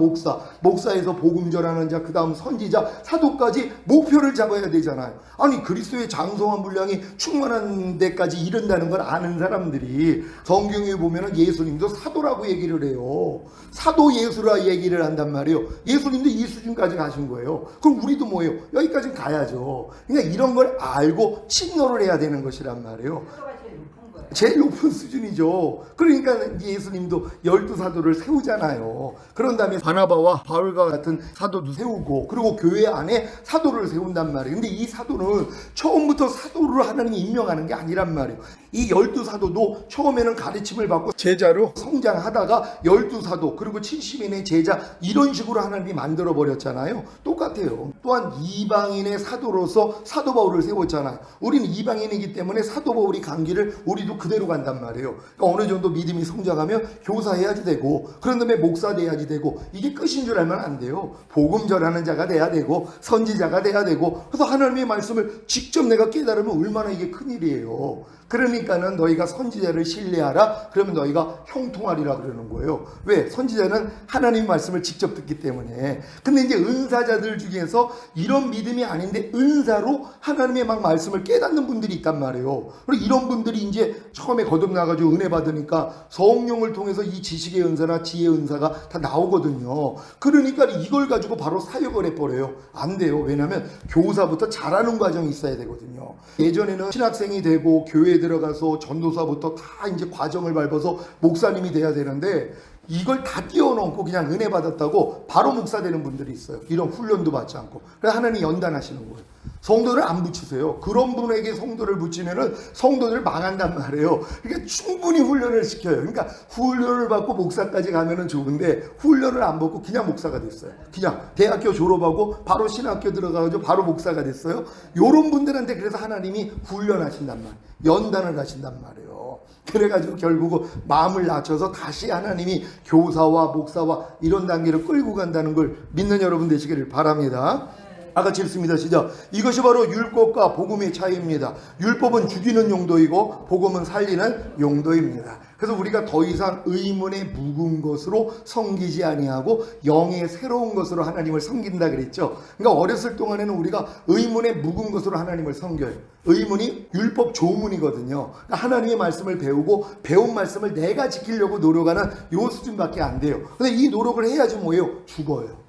목사에서 복음 전하는 자, 그 다음 선지자, 사도까지 목표를 잡아야 되잖아요. 아니 그리스도의 장성한 분량이 충만한 데까지 이른다는 걸 아는 사람들이 성경에 보면 예수님도 사도라고 얘기를 해요. 사도 예수라 얘기를 한단 말이에요. 예수님도 이 수준까지 가신 거예요. 그럼 우리도 뭐예요? 여기까지는 가야죠. 그러니까 이런 걸 알고 침노를 해야 되는 것이란 말이에요. 사도가 제일 높은 거예요. 제일 높은 수준이죠. 그러니까 예수님도 12사도를 세우잖아요. 그런 다음에 바나바와 바울과 같은 사도도 세우고, 그리고 교회 안에 사도를 세운단 말이에요. 근데 이 사도는 처음부터 사도를 하나님이 임명하는 게 아니란 말이에요. 이 12사도도 처음에는 가르침을 받고 제자로 성장하다가 12사도 그리고 70인의 제자, 이런 식으로 하나님이 만들어 버렸잖아요. 똑같아요. 또한 이방인의 사도로서 사도 바울을 세웠잖아요. 우리는 이방인이기 때문에 사도 바울이 간 길을 우리도 그대로 간단 말이에요. 그러니까 어느 정도 믿음이 성장하면 교사해야지 되고, 그런 다음에 목사 돼야지 되고, 이게 끝인 줄 알면 안 돼요. 복음 전하는 자가 돼야 되고 선지자가 돼야 되고. 그래서 하나님의 말씀을 직접 내가 깨달으면 얼마나 이게 큰일이에요. 그러니까는 너희가 선지자를 신뢰하라. 그러면 너희가 형통하리라 그러는 거예요. 왜? 선지자는 하나님 말씀을 직접 듣기 때문에. 근데 이제 은사자들 중에서 이런 믿음이 아닌데 은사로 하나님의 막 말씀을 깨닫는 분들이 있단 말이에요. 그리고 이런 분들이 이제 처음에 거듭나가지고 은혜 받으니까 성령을 통해서 이 지식의 은사나 지혜의 은사가 다 나오거든요. 그러니까 이걸 가지고 바로 사역을 해버려요. 안 돼요. 왜냐하면 교사부터 잘하는 과정이 있어야 되거든요. 예전에는 신학생이 되고 교회에 들어가서 전도사부터 다 이제 과정을 밟아서 목사님이 돼야 되는데, 이걸 다 뛰어넘고 그냥 은혜 받았다고 바로 목사 되는 분들이 있어요. 이런 훈련도 받지 않고. 그래서 하나님이 연단하시는 거예요. 성도를 안 붙이세요. 그런 분에게 성도를 붙이면은 성도들 망한단 말이에요. 그러니까 충분히 훈련을 시켜요. 그러니까 훈련을 받고 목사까지 가면은 좋은데, 훈련을 안 받고 그냥 목사가 됐어요. 그냥 대학교 졸업하고 바로 신학교 들어가가지고 바로 목사가 됐어요. 요런 분들한테 그래서 하나님이 훈련하신단 말이에요. 연단을 하신단 말이에요. 그래가지고 결국은 마음을 낮춰서 다시 하나님이 교사와 목사와 이런 단계로 끌고 간다는 걸 믿는 여러분 되시기를 바랍니다. 아까 읽습니다. 시작. 이것이 바로 율법과 복음의 차이입니다. 율법은 죽이는 용도이고 복음은 살리는 용도입니다. 그래서 우리가 더 이상 의문의 묵은 것으로 섬기지 아니하고 영의 새로운 것으로 하나님을 섬긴다 그랬죠. 그러니까 어렸을 동안에는 우리가 의문의 묵은 것으로 하나님을 섬겨요. 의문이 율법 조문이거든요. 그러니까 하나님의 말씀을 배우고 배운 말씀을 내가 지키려고 노력하는 요 수준밖에 안 돼요. 근데 이 노력을 해야지 뭐예요? 죽어요.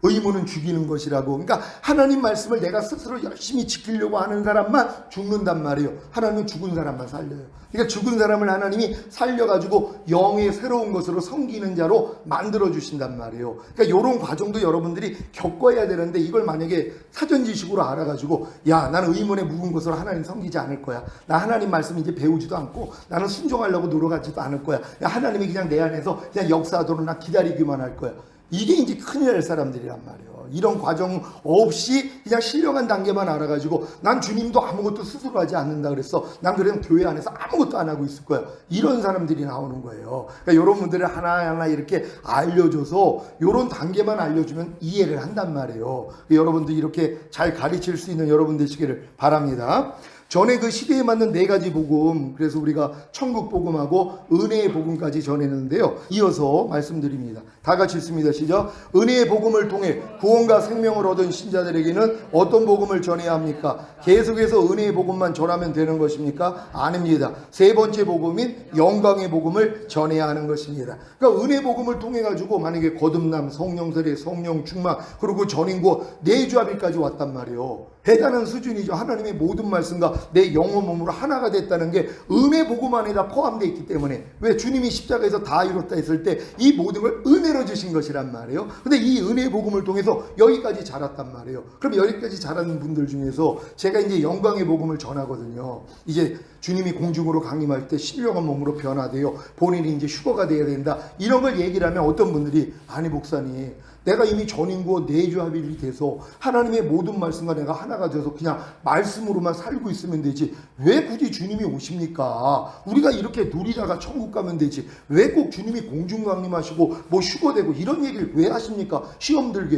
의무는 죽이는 것이라고. 그러니까 하나님 말씀을 내가 스스로 열심히 지키려고 하는 사람만 죽는단 말이에요. 하나님은 죽은 사람만 살려요. 그러니까 죽은 사람을 하나님이 살려가지고 영의 새로운 것으로 섬기는 자로 만들어 주신단 말이에요. 그러니까 이런 과정도 여러분들이 겪어야 되는데, 이걸 만약에 사전 지식으로 알아가지고 야, 나는 의문에 묵은 것으로 하나님 섬기지 않을 거야, 나 하나님 말씀 이제 배우지도 않고 나는 순종하려고 노력하지도 않을 거야, 야, 하나님이 그냥 내 안에서 그냥 역사하도록 나 기다리기만 할 거야, 이게 이제 큰일 날 사람들이란 말이에요. 이런 과정 없이 그냥 신령한 단계만 알아가지고 난 주님도 아무것도 스스로 하지 않는다 그랬어, 난 그냥 교회 안에서 아무것도 안 하고 있을 거야, 이런 사람들이 나오는 거예요. 그러니까 이런 분들을 하나하나 이렇게 알려줘서 이런 단계만 알려주면 이해를 한단 말이에요. 여러분들 이렇게 잘 가르칠 수 있는 여러분 되시기를 바랍니다. 전에 그 시대에 맞는 네 가지 복음, 그래서 우리가 천국 복음하고 은혜의 복음까지 전했는데요. 이어서 말씀드립니다. 다 같이 읽습니다. 시작. 은혜의 복음을 통해 구원과 생명을 얻은 신자들에게는 어떤 복음을 전해야 합니까? 계속해서 은혜의 복음만 전하면 되는 것입니까? 아닙니다. 세 번째 복음인 영광의 복음을 전해야 하는 것입니다. 그러니까 은혜 복음을 통해 가지고 만약에 거듭남, 성령 세례, 성령 충만, 그리고 전인구 내주합일까지 왔단 말이에요. 대단한 수준이죠. 하나님의 모든 말씀과 내 영혼 몸으로 하나가 됐다는 게 은혜 복음 안에 다 포함되어 있기 때문에, 왜 주님이 십자가에서 다 이뤘다 했을 때 이 모든 걸 은혜로 주신 것이란 말이에요. 근데 이 은혜 복음을 통해서 여기까지 자랐단 말이에요. 그럼 여기까지 자라는 분들 중에서 제가 이제 영광의 복음을 전하거든요. 이제 주님이 공중으로 강림할 때 신령한 몸으로 변화되어 본인이 이제 휴거가 돼야 된다, 이런 걸 얘기를 하면 어떤 분들이, 아니 목사님, 내가 이미 전인구 내주합일이 돼서 하나님의 모든 말씀과 내가 하나가 돼서 그냥 말씀으로만 살고 있으면 되지, 왜 굳이 주님이 오십니까? 우리가 이렇게 누리다가 천국 가면 되지, 왜 꼭 주님이 공중 강림하시고 뭐 휴거되고 이런 얘기를 왜 하십니까? 시험 들게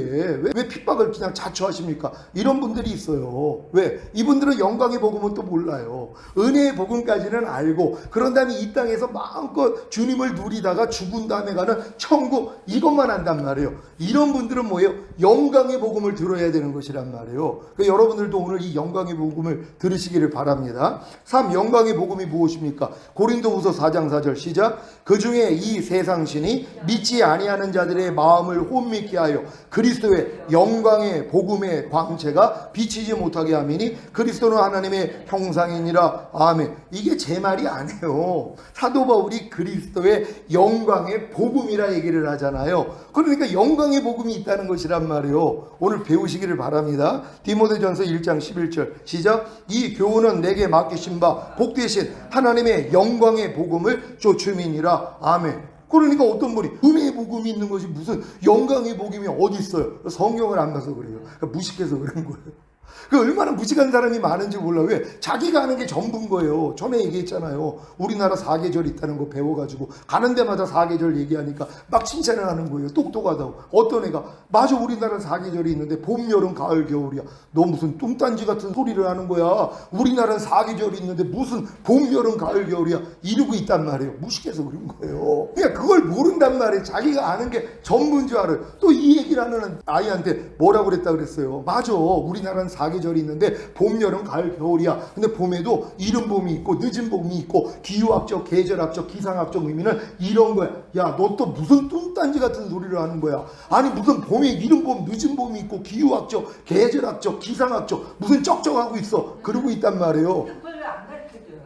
왜 핍박을 그냥 자처하십니까? 이런 분들이 있어요. 왜? 이분들은 영광의 복음은 또 몰라요. 은혜의 복음까지는 알고, 그런 다음에 이 땅에서 마음껏 주님을 누리다가 죽은 다음에 가는 천국, 이것만 안단 말이에요. 이런 분들은 뭐예요? 영광의 복음을 들어야 되는 것이란 말이에요. 그러니까 여러분들도 오늘 이 영광의 복음을 들으시기를 바랍니다. 3. 영광의 복음이 무엇입니까? 고린도후서 4장 4절 시작. 그 중에 이 세상신이 믿지 아니하는 자들의 마음을 혼미케 하여 그리스도의 영광의 복음의 광채가 비치지 못하게 하미니 그리스도는 하나님의 형상이니라. 아멘. 이게 제 말이 아니에요. 사도 바울이 그리스도의 영광의 복음이라 얘기를 하잖아요. 그러니까 영광의 복음이 있다는 것이란 말이에요. 오늘 배우시기를 바랍니다. 디모데전서 1장 11절 시작. 이 교훈은 내게 맡기신 바 복되신 하나님의 영광의 복음을 쫓음이니라. 아멘. 그러니까 어떤 분이 은혜의 복음이 있는 것이 무슨 영광의 복음이 어디 있어요? 성경을 안 봐서 그래요. 그러니까 무식해서 그런 거예요. 그 얼마나 무식한 사람이 많은지 몰라. 왜? 자기가 아는 게 전부인 거예요. 전에 얘기했잖아요. 우리나라 4계절 있다는 거 배워가지고 가는 데마다 4계절 얘기하니까 막 칭찬을 하는 거예요. 똑똑하다고. 어떤 애가 맞아, 우리나라는 4계절이 있는데 봄, 여름, 가을, 겨울이야. 너 무슨 뚱딴지 같은 소리를 하는 거야. 우리나라는 4계절이 있는데 무슨 봄, 여름, 가을, 겨울이야. 이러고 있단 말이에요. 무식해서 그런 거예요. 그러니까 그걸 모른단 말이에요. 자기가 아는 게 전부인 줄 알아요. 또 이 얘기를 하는 아이한테 뭐라고 그랬다 그랬어요. 맞아, 우리나라는 4계절이 있는데 봄, 여름, 가을, 겨울이야. 근데 봄에도 이른 봄이 있고 늦은 봄이 있고 기후학적, 계절학적, 기상학적 의미는 이런 거야. 야, 너 또 무슨 뚱딴지 같은 소리를 하는 거야. 아니 무슨 봄에 이른 봄, 늦은 봄이 있고 기후학적, 계절학적, 기상학적 무슨 쩍쩍하고 있어. 그러고 있단 말이에요. 그걸 왜 안 가르쳐줘요?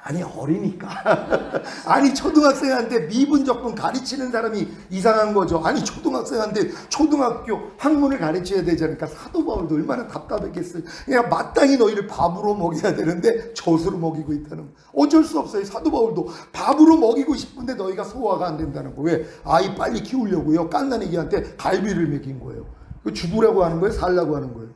아니 어리니까. 아니 초등학생한테 미분적분 가르치는 사람이 이상한 거죠. 아니 초등학생한테 초등학교 학문을 가르쳐야 되지 않을까. 사도 바울도 얼마나 답답했겠어요. 그냥 마땅히 너희를 밥으로 먹여야 되는데 젖으로 먹이고 있다는 거. 어쩔 수 없어요. 사도 바울도 밥으로 먹이고 싶은데 너희가 소화가 안 된다는 거. 왜? 아이 빨리 키우려고요. 깐난애기한테 갈비를 먹인 거예요. 죽으라고 하는 거예요? 살라고 하는 거예요?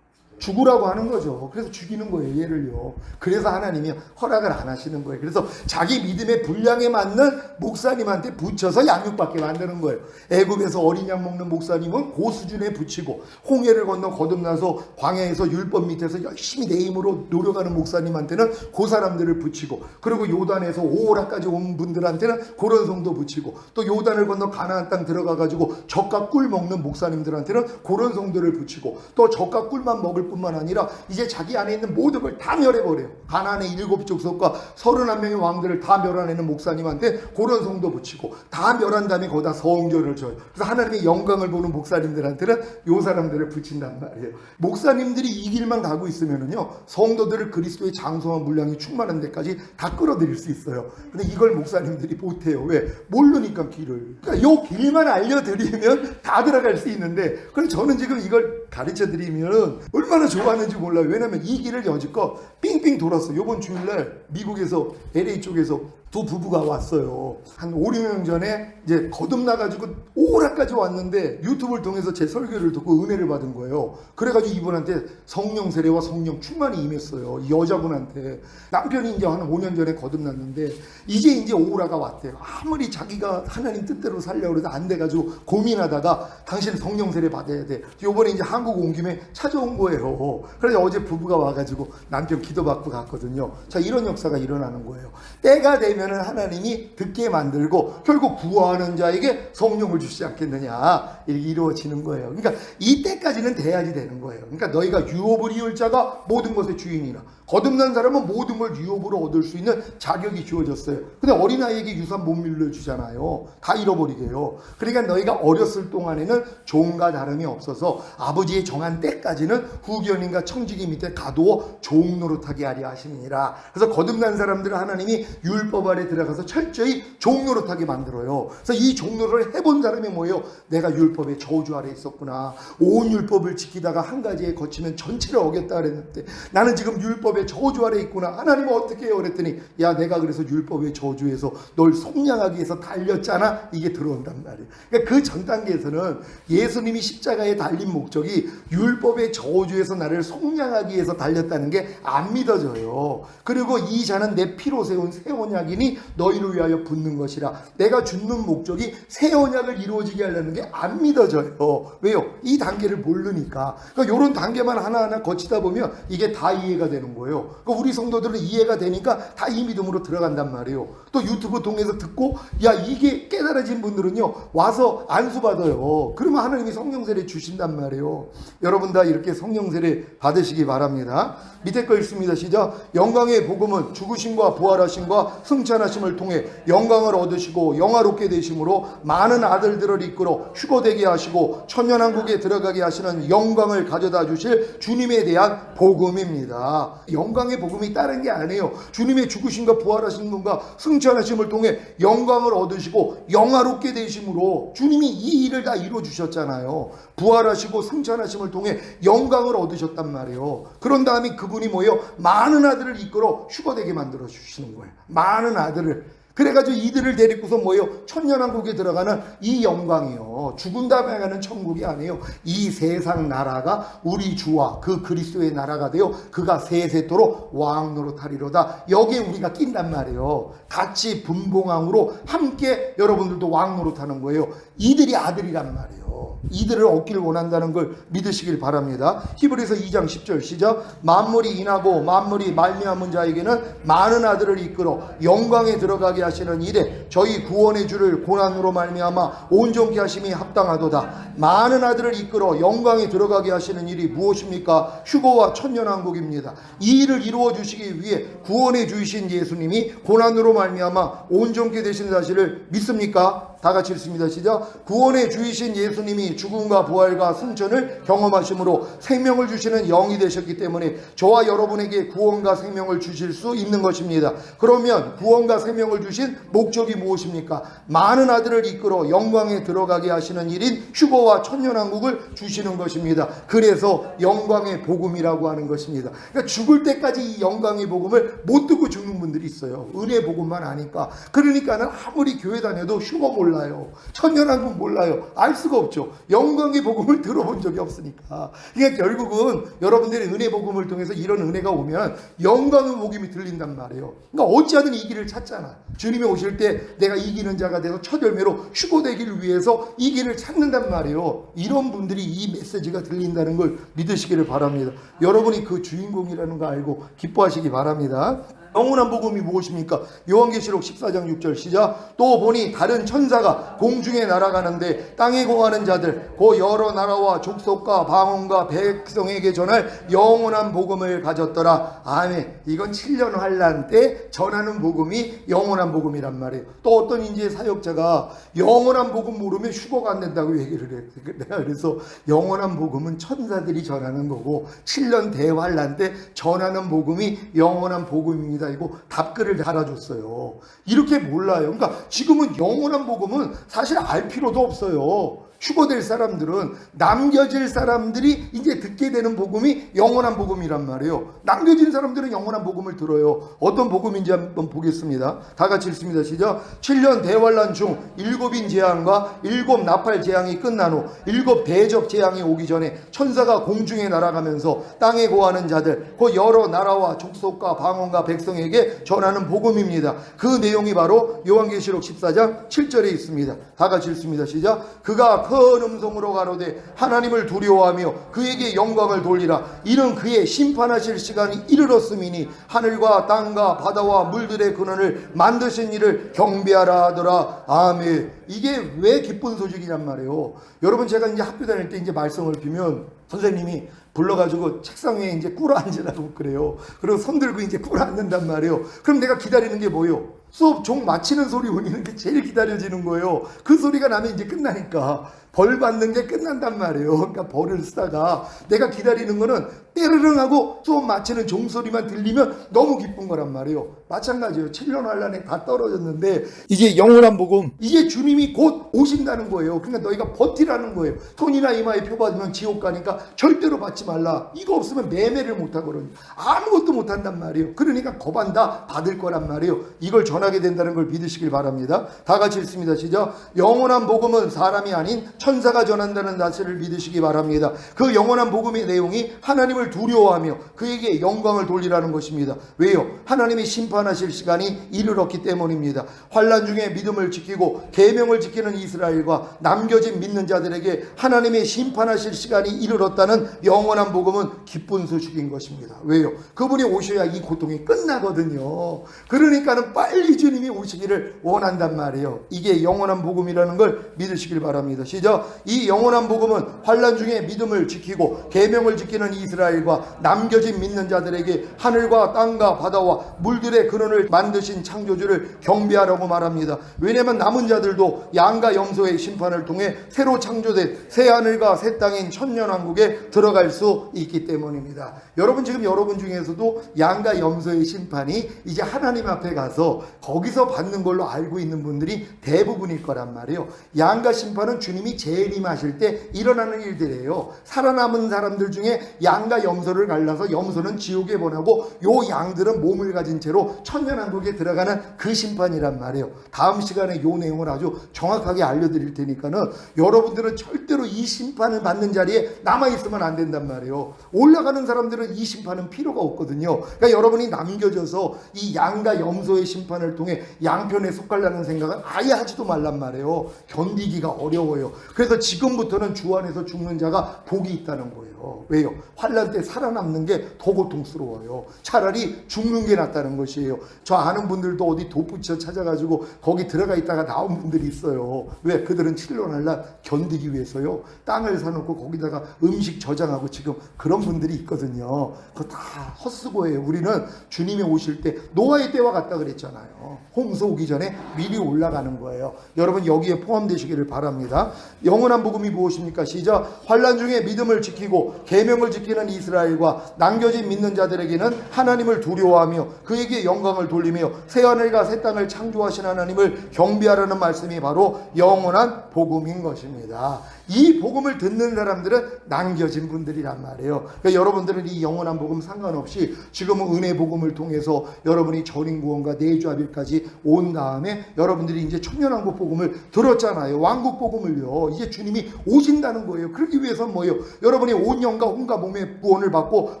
죽으라고 하는 거죠. 그래서 죽이는 거예요, 얘를요. 그래서 하나님이 허락을 안 하시는 거예요. 그래서 자기 믿음의 분량에 맞는 목사님한테 붙여서 양육받게 만드는 거예요. 애굽에서 어린 양 먹는 목사님은 그 수준에 붙이고, 홍해를 건너 거듭나서 광야에서 율법 밑에서 열심히 내 힘으로 노력하는 목사님한테는 그 사람들을 붙이고, 그리고 요단에서 오호라까지 온 분들한테는 그런 성도 붙이고, 또 요단을 건너 가나안 땅 들어가가지고 젖과 꿀 먹는 목사님들한테는 그런 성도를 붙이고, 또 젖과 꿀만 먹을 뿐만 아니라 이제 자기 안에 있는 모든 걸 다 멸해버려요. 가나안의 7족속과 31명의 왕들을 다 멸하내는 목사님한테 그런 성도 붙이고 다 멸한 다음에 거기다 성전을 줘요. 그래서 하나님의 영광을 보는 목사님들한테는 요 사람들을 붙인단 말이에요. 목사님들이 이 길만 가고 있으면은요, 성도들을 그리스도의 장성한 분량이 충만한 데까지 다 끌어들일 수 있어요. 근데 이걸 목사님들이 못해요. 왜? 모르니까 길을. 그러니까 요 길만 알려드리면 다 들어갈 수 있는데, 그래서 저는 지금 이걸 가르쳐 드리면 얼마나 좋아하는지 몰라요. 왜냐면 이 길을 여지껏 삥삥 돌았어. 요번 주일날 미국에서 LA 쪽에서 두 부부가 왔어요. 한 5, 6년 전에 이제 거듭나가지고 오라까지 왔는데 유튜브를 통해서 제 설교를 듣고 은혜를 받은 거예요. 그래가지고 이분한테 성령 세례와 성령 충만이 임했어요. 이 여자분한테. 남편이 이제 한 5년 전에 거듭났는데 이제 오라가 왔대요. 아무리 자기가 하나님 뜻대로 살려고 해도 안 돼가지고 고민하다가 당신 성령 세례 받아야 돼. 요번에 이제 한국 온 김에 찾아온 거예요. 그래서 어제 부부가 와가지고 남편 기도받고 갔거든요. 자, 이런 역사가 일어나는 거예요. 때가 되면 하나님이 듣게 만들고 결국 구하는 자에게 성령을 주시지 않겠느냐, 이렇게 이루어지는 거예요. 그러니까 이때까지는 돼야지 되는 거예요. 그러니까 너희가 유업을 이을 자가 모든 것의 주인이라. 거듭난 사람은 모든 걸 유업으로 얻을 수 있는 자격이 주어졌어요. 근데 어린아이에게 유산 못 밀려주잖아요. 다 잃어버리게요. 그러니까 너희가 어렸을 동안에는 종과 다름이 없어서 아버지의 정한 때까지는 후견인과 청지기 밑에 가두어 종 노릇하게 하려 하시니라. 그래서 거듭난 사람들은 하나님이 율법 아래 들어가서 철저히 종 노릇하게 만들어요. 그래서 이 종 노릇을 해본 사람이 뭐예요? 내가 율법의 저주 아래 있었구나. 온 율법을 지키다가 한 가지에 거치면 전체를 어겼다 그랬는데 나는 지금 율법의 저주 아래 있구나. 하나님은 어떻게 해요? 그랬더니 야, 내가 그래서 율법의 저주에서 널 속량하기 위해서 달렸잖아. 이게 들어온단 말이에요. 그러니까 그 전 단계에서는 예수님이 십자가에 달린 목적이 율법의 저주에서 나를 속량하기 위해서 달렸다는 게 안 믿어져요. 그리고 이 자는 내 피로 세운 새 언약이니 너희를 위하여 붙는 것이라. 내가 주는 목적이 새 언약을 이루어지게 하려는 게 안 믿어져요. 왜요? 이 단계를 모르니까. 그러니까 이런 단계만 하나하나 거치다 보면 이게 다 이해가 되는 거예요. 그러니까 우리 성도들은 이해가 되니까 다 이 믿음으로 들어간단 말이에요. 또 유튜브 통해서 듣고 야, 이게 깨달아진 분들은요, 와서 안수받아요. 그러면 하나님이 성령세례 주신단 말이에요. 여러분 다 이렇게 성령세례 받으시기 바랍니다. 밑에 거 읽습니다. 시작. 영광의 복음은 죽으심과 부활하심과 승천하심을 통해 영광을 얻으시고 영화롭게 되심으로 많은 아들들을 이끌어 휴거되게 하시고 천년왕국에 들어가게 하시는 영광을 가져다 주실 주님에 대한 복음입니다. 영광의 복음이 다른 게 아니에요. 주님의 죽으심과 부활하심과 승천하심을 통해 영광을 얻으시고 영화롭게 되심으로 주님이 이 일을 다 이루어 주셨잖아요. 부활하시고 승천하심을 통해 영광을 얻으셨단 말이에요. 그런 다음에 그분이 뭐예요? 많은 아들을 이끌어 휴거되게 만들어 주시는 거예요. 많은 아들을. 그래가지고 이들을 데리고서 뭐예요? 천년왕국에 들어가는 이 영광이요. 죽은 다음에 가는 천국이 아니에요. 이 세상 나라가 우리 주와 그 그리스도의 나라가 되어 그가 세세토록 왕노릇하리로다. 여기에 우리가 낀단 말이에요. 같이 분봉왕으로 함께 여러분들도 왕노릇하는 거예요. 이들이 아들이란 말이에요. 이들을 얻기를 원한다는 걸 믿으시길 바랍니다. 히브리서 2장 10절 시작. 만물이 인하고 만물이 말미암은 자에게는 많은 아들을 이끌어 영광에 들어가게 하시는 일에 저희 구원의 주를 고난으로 말미암아 온전케 하심이 합당하도다. 많은 아들을 이끌어 영광에 들어가게 하시는 일이 무엇입니까? 휴거와 천년왕국입니다. 이 일을 이루어 주시기 위해 구원의 주이신 예수님이 고난으로 말미암아 온전케 되시는 사실을 믿습니까? 다 같이 읽습니다. 시작. 구원의 주이신 예수님이 죽음과 부활과 승천을 경험하심으로 생명을 주시는 영이 되셨기 때문에 저와 여러분에게 구원과 생명을 주실 수 있는 것입니다. 그러면 구원과 생명을 주신 목적이 무엇입니까? 많은 아들을 이끌어 영광에 들어가게 하시는 일인 휴거와 천년왕국을 주시는 것입니다. 그래서 영광의 복음이라고 하는 것입니다. 그러니까 죽을 때까지 이 영광의 복음을 못 듣고 죽는 분들이 있어요. 은혜 복음만 아니까. 그러니까는 아무리 교회 다녀도 휴거 몰라요. 천년왕국 몰라요. 알 수가 없죠. 영광의 복음을 들어본 적이 없으니까. 그러니까 결국은 여러분들의 은혜 복음을 통해서 이런 은혜가 오면 영광의 복음이 들린단 말이에요. 그러니까 어찌하든 이 길을 찾잖아. 주님이 오실 때 내가 이기는 자가 돼서 첫 열매로 휴거되기를 위해서 이 길을 찾는단 말이에요. 이런 분들이 이 메시지가 들린다는 걸 믿으시기를 바랍니다. 여러분이 그 주인공이라는 거 알고 기뻐하시기 바랍니다. 영원한 복음이 무엇입니까? 요한계시록 14장 6절 시작. 또 보니 다른 천사가 공중에 날아가는데 땅에 거하는 자들 그 여러 나라와 족속과 방언과 백성에게 전할 영원한 복음을 가졌더라. 아멘. 이건 7년 환란 때 전하는 복음이 영원한 복음이란 말이에요. 또 어떤 인재의 사역자가 영원한 복음 모르면 휴거가 안 된다고 얘기를 해요. 내가 그래서 영원한 복음은 천사들이 전하는 거고 7년 대환란 때 전하는 복음이 영원한 복음입니다. 이거 답글을 달아줬어요. 이렇게 몰라요. 그러니까 지금은 영원한 복음은 사실 알 필요도 없어요. 휴거될 사람들은, 남겨질 사람들이 이제 듣게 되는 복음이 영원한 복음이란 말이에요. 남겨진 사람들은 영원한 복음을 들어요. 어떤 복음인지 한번 보겠습니다. 다 같이 읽습니다. 시작. 7년 대환란 중 7인 재앙과 7 나팔 재앙이 끝난 후 7 대적 재앙이 오기 전에 천사가 공중에 날아가면서 땅에 거하는 자들 그 여러 나라와 족속과 방언과 백성에게 전하는 복음입니다. 그 내용이 바로 요한계시록 14장 7절에 있습니다. 다 같이 읽습니다. 시작. 그가 큰 음성으로 가로되 하나님을 두려워하며 그에게 영광을 돌리라. 이는 그의 심판하실 시간이 이르렀음이니 하늘과 땅과 바다와 물들의 근원을 만드신 이를 경배하라 하더라. 아멘. 이게 왜 기쁜 소식이란 말이에요. 여러분, 제가 이제 학교 다닐 때 이제 말씀을 비면 선생님이 불러가지고 책상 위에 이제 꿇어 앉으라고 그래요. 그리고 손 들고 이제 꿇어 앉는단 말이에요. 그럼 내가 기다리는 게 뭐예요? 수업 종 마치는 소리 울리는 게 제일 기다려지는 거예요. 그 소리가 나면 이제 끝나니까 벌 받는 게 끝난단 말이에요. 그러니까 벌을 쓰다가 내가 기다리는 거는 때르릉 하고 수업 마치는 종소리만 들리면 너무 기쁜 거란 말이에요. 마찬가지예요. 7년 환란에 다 떨어졌는데 이제 영원한 복음, 이제 주님이 곧 오신다는 거예요. 그러니까 너희가 버티라는 거예요. 손이나 이마에 표 받으면 지옥 가니까 절대로 받지 말라. 이거 없으면 매매를 못하거든요. 아무것도 못한단 말이에요. 그러니까 거반다 받을 거란 말이에요. 이걸 전하게 된다는 걸 믿으시길 바랍니다. 다 같이 읽습니다. 시작. 영원한 복음은 사람이 아닌 천사가 전한다는 사실을 믿으시기 바랍니다. 그 영원한 복음의 내용이 하나님을 두려워하며 그에게 영광을 돌리라는 것입니다. 왜요? 하나님이 심판하실 시간이 이르렀기 때문입니다. 환난 중에 믿음을 지키고 계명을 지키는 이스라엘과 남겨진 믿는 자들에게 하나님의 심판하실 시간이 이르렀다는 영원한 복음은 기쁜 소식인 것입니다. 왜요? 그분이 오셔야 이 고통이 끝나거든요. 그러니까는 빨리 주님이 오시기를 원한단 말이에요. 이게 영원한 복음이라는 걸 믿으시길 바랍니다. 시작. 이 영원한 복음은 환난 중에 믿음을 지키고 계명을 지키는 이스라엘과 남겨진 믿는 자들에게 하늘과 땅과 바다와 물들의 근원을 만드신 창조주를 경배하라고 말합니다. 왜냐하면 남은 자들도 양과 염소의 심판을 통해 새로 창조된 새 하늘과 새 땅인 천년왕국에 들어갈 수 있기 때문입니다. 여러분, 지금 여러분 중에서도 양과 염소의 심판이 이제 하나님 앞에 가서 거기서 받는 걸로 알고 있는 분들이 대부분일 거란 말이에요. 양과 심판은 주님이 재림하실 때 일어나는 일들이에요. 살아남은 사람들 중에 양과 염소를 갈라서 염소는 지옥에 보내고 요 양들은 몸을 가진 채로 천년왕국에 들어가는 그 심판이란 말이에요. 다음 시간에 요 내용을 아주 정확하게 알려드릴 테니까는 여러분들은 절대로 이 심판을 받는 자리에 남아있으면 안 된단 말이에요. 올라가는 사람들은 이 심판은 필요가 없거든요. 그러니까 여러분이 남겨져서 이 양과 염소의 심판을 통해 양편에 속하려는 생각은 아예 하지도 말란 말이에요. 견디기가 어려워요. 그래서 지금부터는 주 안에서 죽는 자가 복이 있다는 거예요. 왜요? 환난 때 살아남는 게 더 고통스러워요. 차라리 죽는 게 낫다는 것이에요. 저 아는 분들도 어디 돋부쳐 찾아가지고 거기 들어가 있다가 나온 분들이 있어요. 왜? 그들은 7년 환난 견디기 위해서요. 땅을 사놓고 거기다가 음식 저장하고 지금 그런 분들이 있거든요. 그거 다 헛수고예요. 우리는 주님이 오실 때 노아의 때와 같다 그랬잖아요. 홍수 오기 전에 미리 올라가는 거예요. 여러분, 여기에 포함되시기를 바랍니다. 영원한 복음이 무엇입니까? 시작. 환난 중에 믿음을 지키고 계명을 지키는 이스라엘과 남겨진 믿는 자들에게는 하나님을 두려워하며 그에게 영광을 돌리며 새 하늘과 새 땅을 창조하신 하나님을 경배하라는 말씀이 바로 영원한 복음인 것입니다. 이 복음을 듣는 사람들은 남겨진 분들이란 말이에요. 그러니까 여러분들은 이 영원한 복음 상관없이 지금은 은혜 복음을 통해서 여러분이 전인구원과 내주합일까지 온 다음에 여러분들이 이제 천년왕국 복음을 들었잖아요. 왕국 복음을요. 이제 주님이 오신다는 거예요. 그러기 위해서는 뭐예요? 여러분이 온 영과 혼과 몸의 구원을 받고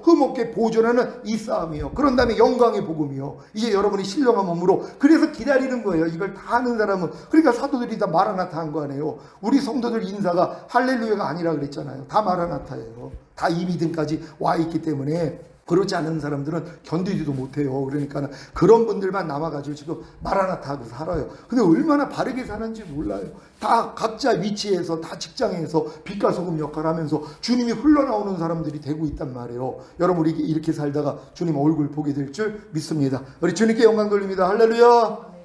흠없게 보존하는 이 싸움이요. 그런 다음에 영광의 복음이요. 이제 여러분이 신령한 몸으로, 그래서 기다리는 거예요. 이걸 다 하는 사람은. 그러니까 사도들이 다 마라나타 한 거 아니에요. 우리 성도들 인사가 할렐루야가 아니라 그랬잖아요. 다 마라나타예요. 다 이 믿음까지 와 있기 때문에 그렇지 않은 사람들은 견디지도 못해요. 그러니까 그런 분들만 남아가지고 지금 마라나타 하고 살아요. 근데 얼마나 바르게 사는지 몰라요. 다 각자 위치에서 다 직장에서 빛과 소금 역할을 하면서 주님이 흘러나오는 사람들이 되고 있단 말이에요. 여러분 우리 이렇게 살다가 주님 얼굴 보게 될 줄 믿습니다. 우리 주님께 영광 돌립니다. 할렐루야.